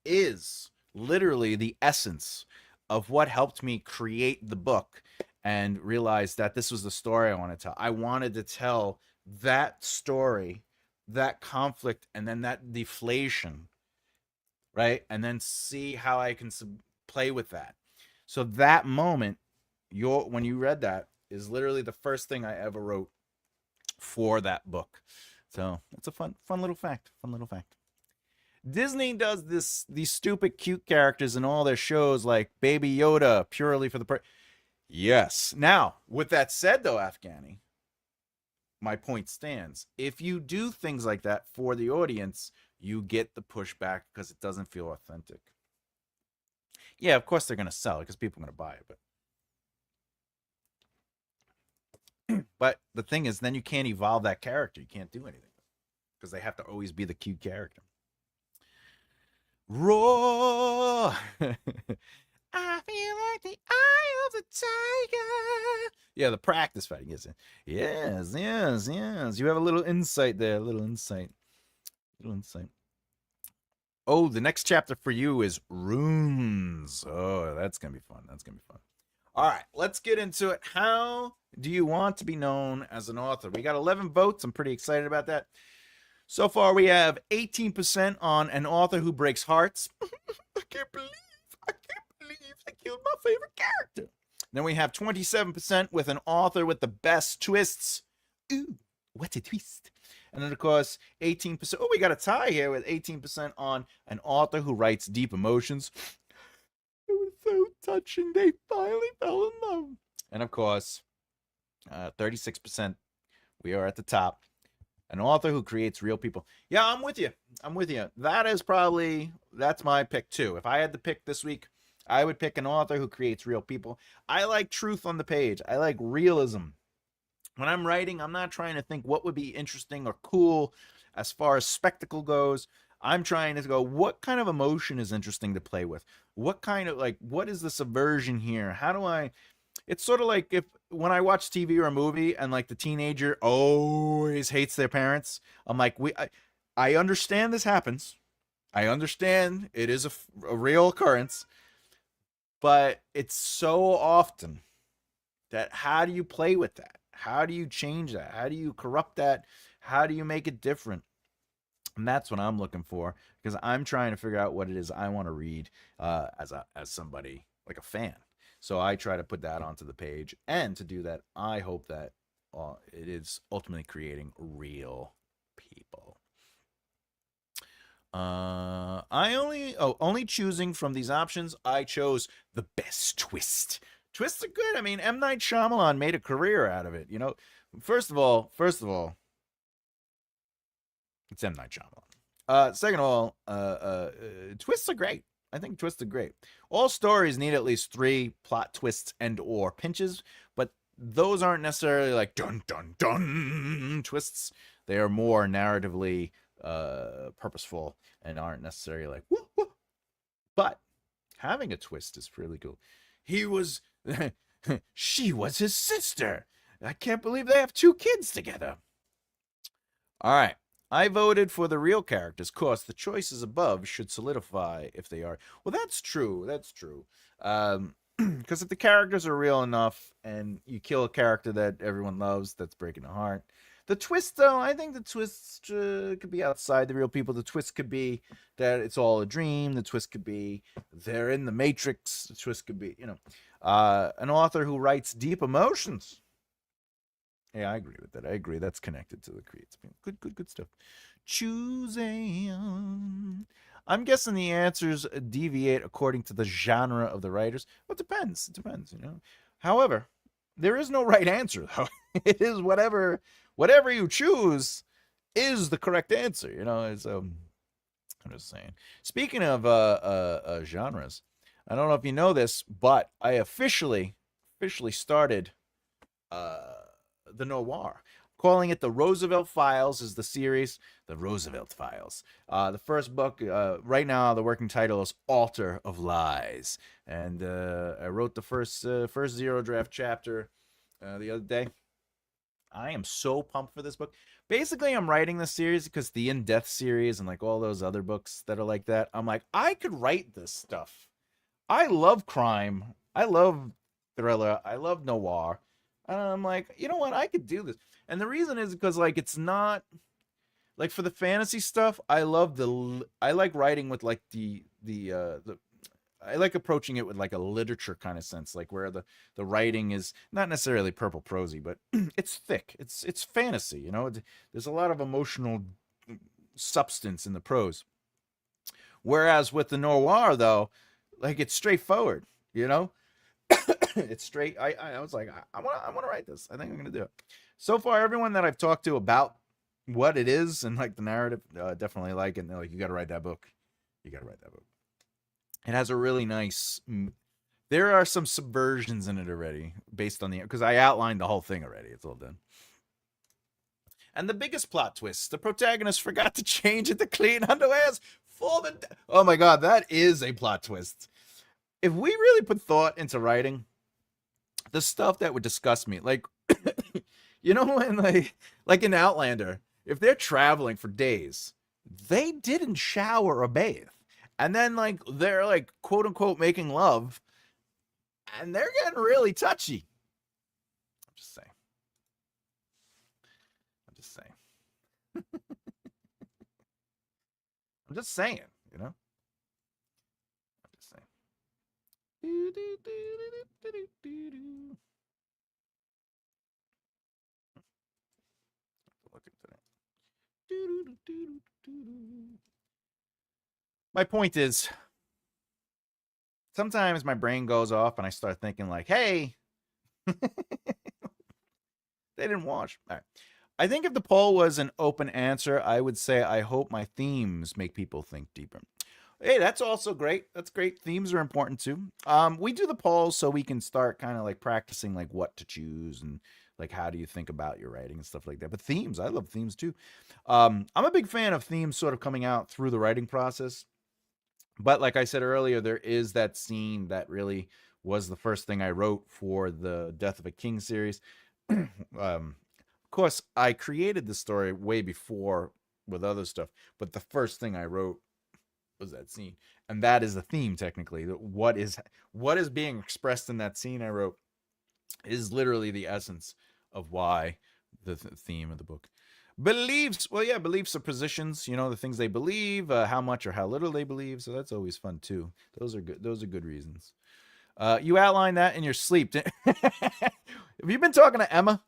is literally the essence of what helped me create the book and realize that this was the story I wanted to tell. I wanted to tell that story, that conflict, and then that deflation, right? And then see how I can play with that. So that moment, when you read that, is literally the first thing I ever wrote for that book. So it's a fun little fact. Fun little fact. Disney does these stupid cute characters in all their shows, like Baby Yoda, purely for the Yes. Now, with that said, though, Afghani, my point stands. If you do things like that for the audience, you get the pushback because it doesn't feel authentic. Yeah, of course they're going to sell it because people are going to buy it, but the thing is, then you can't evolve that character. You can't do anything because they have to always be the cute character. Roar! I feel like the eye of the tiger. Yeah, the practice fighting, isn't it? Yes, yes, yes. You have a little insight there. A little insight. Little insight. Oh, the next chapter for you is runes. Oh, that's going to be fun. That's going to be fun. All right, let's get into it. How do you want to be known as an author? We got 11 votes. I'm pretty excited about that. So far, we have 18% on an author who breaks hearts. I can't believe I killed my favorite character. Then we have 27% with an author with the best twists. Ooh, what a twist. And then, of course, 18%. Oh, we got a tie here with 18% on an author who writes deep emotions. It was so touching. They finally fell in love. And, of course, 36%. We are at the top. An author who creates real people. Yeah, I'm with you. That's my pick, too. If I had to pick this week, I would pick an author who creates real people. I like truth on the page. I like realism. When I'm writing, I'm not trying to think what would be interesting or cool as far as spectacle goes. I'm trying to go, what kind of emotion is interesting to play with? What is the subversion here? It's sort of like when I watch TV or a movie and like the teenager always hates their parents. I'm like, I understand this happens. I understand it is a real occurrence, but it's so often that how do you play with that? How do you change that? How do you corrupt that? How do you make it different? And that's what I'm looking for, because I'm trying to figure out what it is I want to read as somebody, like a fan. So I try to put that onto the page, and to do that, I hope that it is ultimately creating real people. Only choosing from these options, I chose the best twist. Twists are good. I mean, M. Night Shyamalan made a career out of it. First of all, it's M. Night Shyamalan. Second of all, twists are great. I think twists are great. All stories need at least 3 plot twists and or pinches, but those aren't necessarily like dun dun dun twists. They are more narratively purposeful and aren't necessarily like woo, woo. But having a twist is really cool. She was his sister. I can't believe they have 2 kids together. All right. I voted for the real characters. Of course, the choices above should solidify if they are. Well, that's true. That's true. Because if the characters are real enough and you kill a character that everyone loves, that's breaking the heart. The twist, though, I think the twist could be outside the real people. The twist could be that it's all a dream. The twist could be they're in the Matrix. The twist could be, an author who writes deep emotions. Yeah, I agree with that. I agree. That's connected to the creates. Good, good, good stuff. Choosing. I'm guessing the answers deviate according to the genre of the writers. Well, it depends. It depends. However, there is no right answer, though. It is whatever you choose is the correct answer. It's I'm just saying. Speaking of genres, I don't know if you know this, but I officially started uh, the noir. Calling it the Roosevelt Files is the series, the Roosevelt Files. The first book, right now, the working title is Altar of Lies, and I wrote the first zero draft chapter the other day. I am so pumped for this book. Basically, I'm writing this series because the In Death series and like all those other books that are like that, I'm like, I could write this stuff. I love crime. I love thriller. I love noir. And I'm like, you know what? I could do this. And the reason is because like it's not like for the fantasy stuff. I like writing with like the I like approaching it with like a literature kind of sense, like where the writing is not necessarily purple prosy, but it's thick. It's fantasy. There's a lot of emotional substance in the prose. Whereas with the noir, though, like it's straightforward. You know, it's straight. I was like, I want to write this. I think I'm gonna do it. So far, everyone that I've talked to about what it is and like the narrative, definitely like it. And they're like, you got to write that book. You got to write that book. It has a really nice. There are some subversions in it already, based on because I outlined the whole thing already. It's all done. And the biggest plot twist: the protagonist forgot to change into clean underwears for the. Oh my god, that is a plot twist. If we really put thought into writing, the stuff that would disgust me, like, when like in Outlander, if they're traveling for days, they didn't shower or bathe, and then like they're like quote unquote making love, and they're getting really touchy. I'm just saying. I'm just saying. I'm just saying. You know. I'm just saying. Look at that. My point is, sometimes my brain goes off and I start thinking like, "Hey, they didn't watch." All right. I think if the poll was an open answer, I would say I hope my themes make people think deeper. Hey, that's also great. That's great. Themes are important too. We do the polls so we can start kind of like practicing like what to choose and like how do you think about your writing and stuff like that. But themes, I love themes too. I'm a big fan of themes sort of coming out through the writing process. But like I said earlier, there is that scene that really was the first thing I wrote for the Death of a King series. Of course, I created the story way before with other stuff, but the first thing I wrote was that scene, and that is the theme technically. What is being expressed in that scene I wrote is literally the essence of why the theme of the book. Beliefs, well, yeah, beliefs are positions. The things they believe, how much or how little they believe. So that's always fun too. Those are good. Those are good reasons. You outline that in your sleep. Have you been talking to Emma?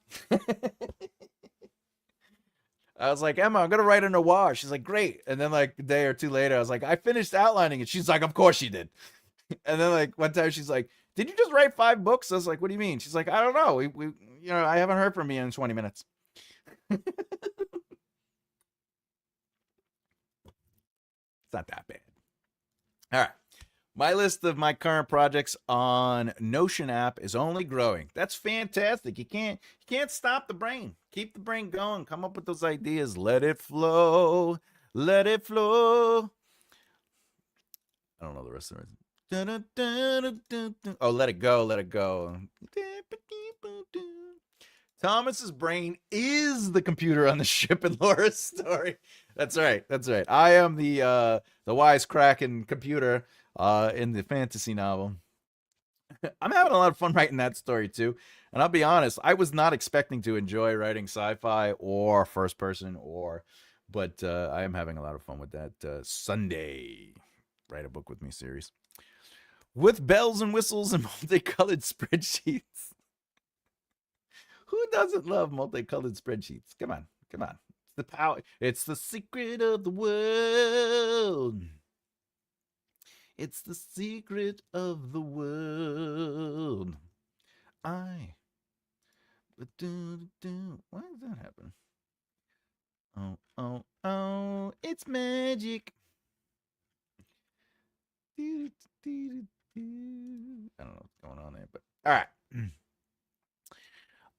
I was like, Emma, I'm gonna write a noir. She's like, great. And then like a day or two later, I was like, I finished outlining it. She's like, of course you did. And then like one time she's like, did you just write 5 books? I was like, what do you mean? She's like, I don't know. We I haven't heard from you in 20 minutes. It's not that bad. All right. My list of my current projects on Notion app is only growing. That's fantastic. You can't stop the brain. Keep the brain going. Come up with those ideas. Let it flow. Let it flow. I don't know the rest of it. Oh, let it go. Let it go. Thomas's brain is the computer on the ship in Laura's story. That's right. That's right. I am the wisecracking computer in the fantasy novel. I'm having a lot of fun writing that story too. And I'll be honest, I was not expecting to enjoy writing sci-fi or first person but I am having a lot of fun with that Sunday Write a Book with Me series. With bells and whistles and multicolored spreadsheets. Who doesn't love multicolored spreadsheets? Come on, come on. It's the power. It's the secret of the world. It's the secret of the world. Why did that happen? Oh, oh, oh, it's magic. I don't know what's going on there, but all right.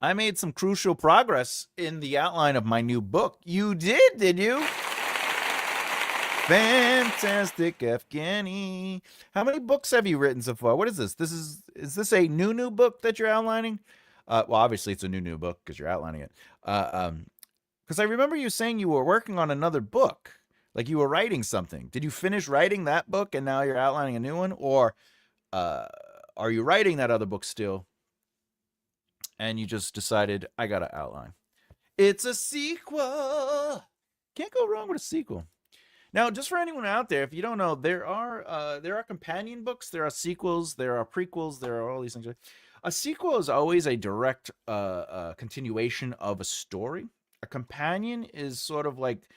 I made some crucial progress in the outline of my new book. You did you? Fantastic, Evgeny. How many books have you written so far? What is this? Is this a new book that you're outlining? Well, obviously it's a new book because you're outlining it. Because I remember you saying you were working on another book, like you were writing something. Did you finish writing that book and now you're outlining a new one, or are you writing that other book still? And you just decided I gotta outline. It's a sequel. Can't go wrong with a sequel. Now, just for anyone out there, if you don't know, there are companion books, there are sequels, there are prequels, there are all these things. A sequel is always a direct continuation of a story. A companion is sort of like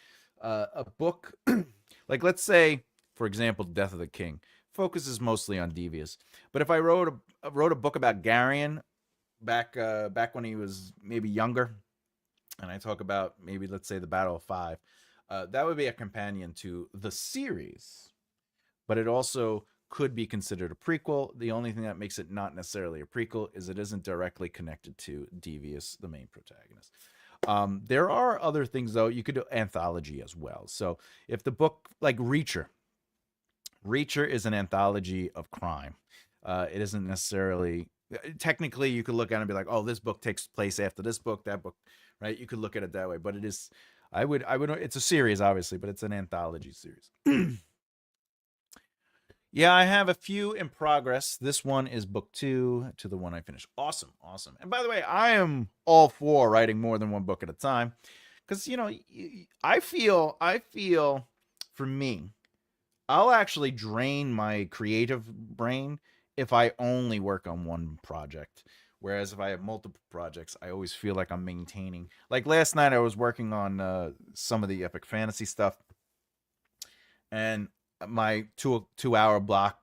a book, like let's say, for example, Death of the King focuses mostly on Devious. But if I wrote a book about Garion back when he was maybe younger, and I talk about maybe let's say the Battle of Five. That would be a companion to the series, but it also could be considered a prequel. The only thing that makes it not necessarily a prequel is it isn't directly connected to Devious, the main protagonist. There are other things, though. You could do anthology as well. So if the book, like Reacher is an anthology of crime. It isn't necessarily, technically you could look at it and be like, oh, this book takes place after this book, that book, right? You could look at it that way, but it is, I would, it's a series, obviously, but it's an anthology series. Yeah, I have a few in progress. This one is book 2 to the one I finished. Awesome. And by the way, I am all for writing more than one book at a time. Because, I feel for me, I'll actually drain my creative brain if I only work on one project. Whereas if I have multiple projects, I always feel like I'm maintaining. Like last night, I was working on some of the epic fantasy stuff, and my two-hour block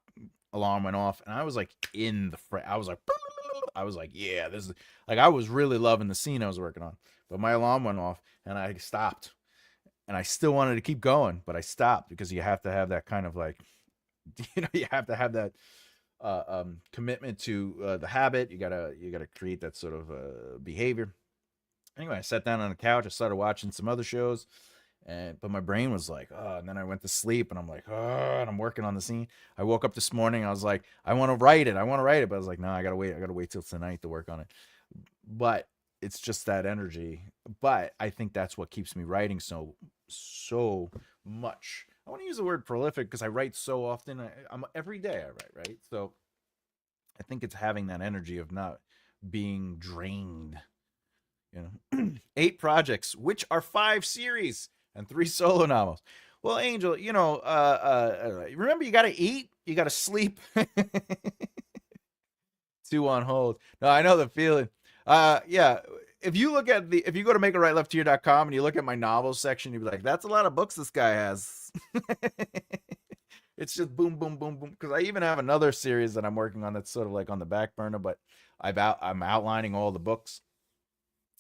alarm went off, and I was like I was like, yeah, this is like I was really loving the scene I was working on, but my alarm went off, and I stopped, and I still wanted to keep going, but I stopped because you have to have that kind of like, you have to have that commitment to the habit. You gotta create that sort of behavior. Anyway, I sat down on the couch. I started watching some other shows, but my brain was like, oh, and then I went to sleep, and I'm like, oh, and I'm working on the scene. I woke up this morning. I was like, I want to write it, but I was like, no, I gotta wait till tonight to work on it. But it's just that energy. But I think that's what keeps me writing so much. I want to use the word prolific because I write so often. I'm every day I write, right? So I think it's having that energy of not being drained. 8 projects, which are 5 series and 3 solo novels. Well, Angel, remember you got to eat, you got to sleep. 2 on hold. No, I know the feeling. Yeah. If you go to makeitwritelefthear.com and you look at my novels section, you'll be like, that's a lot of books this guy has. It's just boom, boom, boom, boom. Because I even have another series that I'm working on that's sort of like on the back burner, but I'm outlining all the books.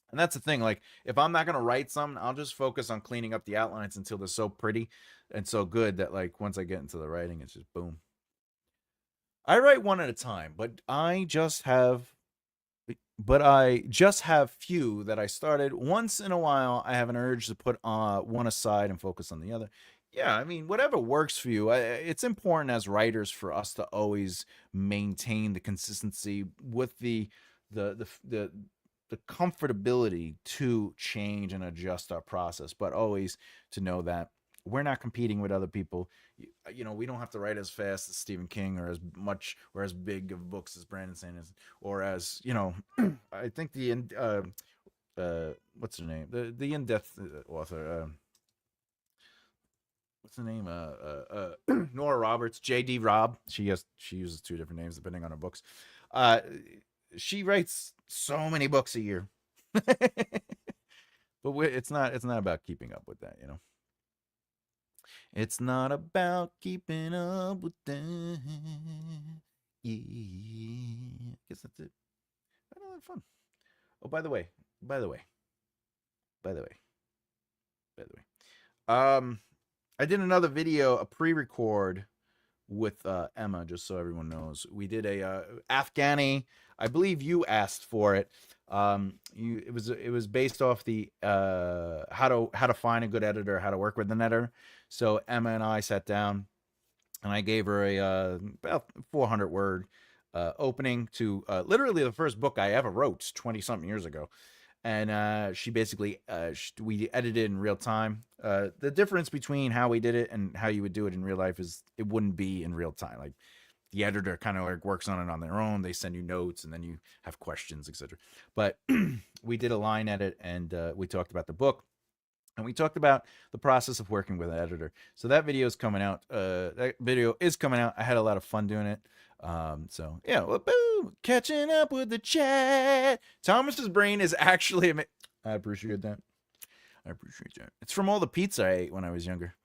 And that's the thing. Like, if I'm not going to write something, I'll just focus on cleaning up the outlines until they're so pretty and so good that, like, once I get into the writing, it's just boom. I write one at a time, but I just have few that I started. Once in a while, I have an urge to put one aside and focus on the other. Yeah, I mean, whatever works for you. It's important as writers for us to always maintain the consistency with the comfortability to change and adjust our process, but always to know that we're not competing with other people. We don't have to write as fast as Stephen King or as much or as big of books as Brandon Sanderson or as I think what's her name, the in-depth author. What's the name? Nora Roberts, J.D. Robb. She uses two different names depending on her books. She writes so many books a year, but it's not about keeping up with that. It's not about keeping up with that. Yeah, I guess that's it. I don't have fun. Oh, by the way, by the way, by the way, by the way. I did another video, a pre-record with Emma, just so everyone knows. We did a Afghani. I believe you asked for it. It was based off the how to find a good editor, how to work with an editor. So Emma and I sat down, and I gave her a about 400 word opening to literally the first book I ever wrote 20 something years ago. And she basically we edited in real time. The difference between how we did it and how you would do it in real life is it wouldn't be in real time. Like the editor kind of like works on it on their own. They send you notes and then you have questions, etc. But we did a line edit, and we talked about the book, and we talked about the process of working with an editor. So that video is coming out. I had a lot of fun doing it. So yeah, boom, catching up with the chat. Thomas's brain is actually I appreciate that. It's from all the pizza I ate when I was younger.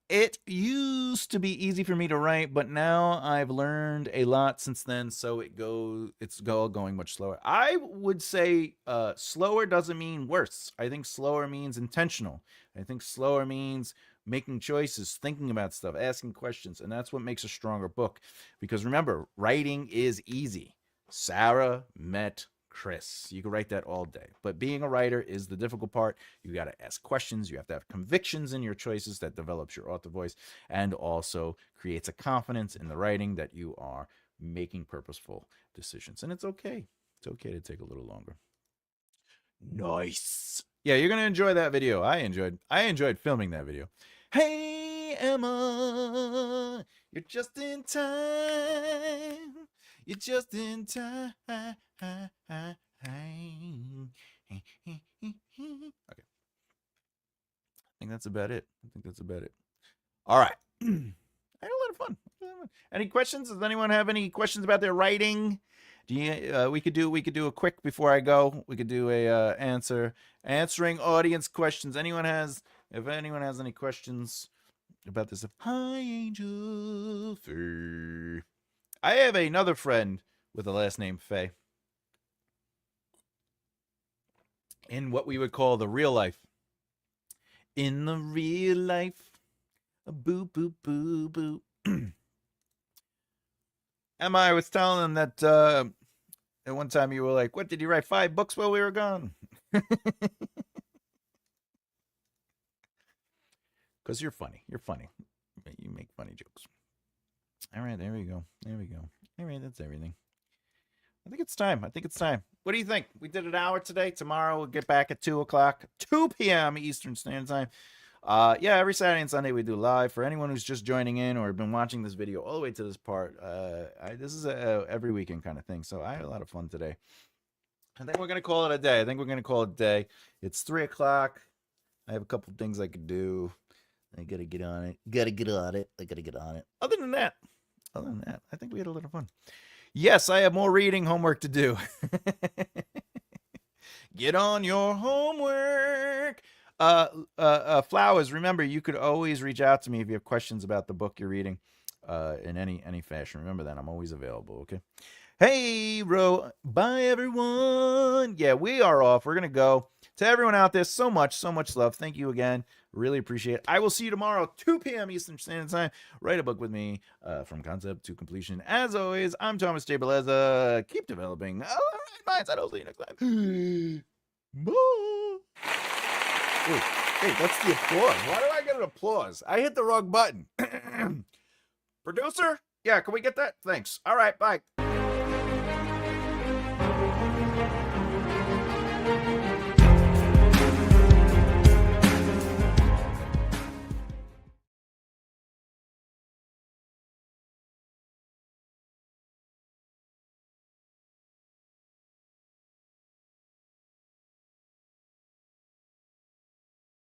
It used to be easy for me to write, but now I've learned a lot since then, so it's going much slower. I would say slower doesn't mean worse. I think slower means intentional. I think slower means making choices, thinking about stuff, asking questions, and that's what makes a stronger book. Because remember, writing is easy. Sarah met Chris. You can write that all day. But being a writer is the difficult part. You got to ask questions. You have to have convictions in your choices that develops your author voice and also creates a confidence in the writing that you are making purposeful decisions. And it's okay. It's okay to take a little longer. Nice. Yeah, you're going to enjoy that video. I enjoyed filming that video. Hey, Emma, you're just in time. You're just in time. Okay. I think that's about it. All right. I had a lot of fun. Any questions? Does anyone have any questions about their writing? We could do a quick before I go. We could do a answering audience questions. If anyone has any questions about this, hi Angel Faye. I have another friend with the last name Faye. In what we would call the real life. In the real life. Boo, boo, boo, boo. Emma, I was telling them that at one time you were like, what, did you write 5 books while we were gone? Because you're funny. You make funny jokes. All right, there we go. All right, that's everything. I think it's time. What do you think? We did an hour today. Tomorrow we'll get back at 2 o'clock, 2 p.m. Eastern Standard Time. Yeah, every Saturday and Sunday we do live. For anyone who's just joining in or been watching this video all the way to this part, this is a every weekend kind of thing. So I had a lot of fun today. I think we're going to call it a day. It's 3 o'clock. I have a couple things I could do. I got to get on it. Other than that, I think we had a lot of fun. Yes, I have more reading homework to do. Get on your homework. Flowers, remember, you could always reach out to me if you have questions about the book you're reading in any fashion. Remember that. I'm always available, okay? Hey, bye, everyone. Yeah, we are off. We're going to go. To everyone out there, so much love. Thank you again. Really appreciate it. I will see you tomorrow, 2 p.m. Eastern Standard Time. Write a book with me from concept to completion. As always, I'm Thomas J. Bellezza. Keep developing. All right, I'll see you next time. Bye. Wait, that's the applause. Why do I get an applause? I hit the wrong button. Producer? Yeah, can we get that? Thanks. All right, bye.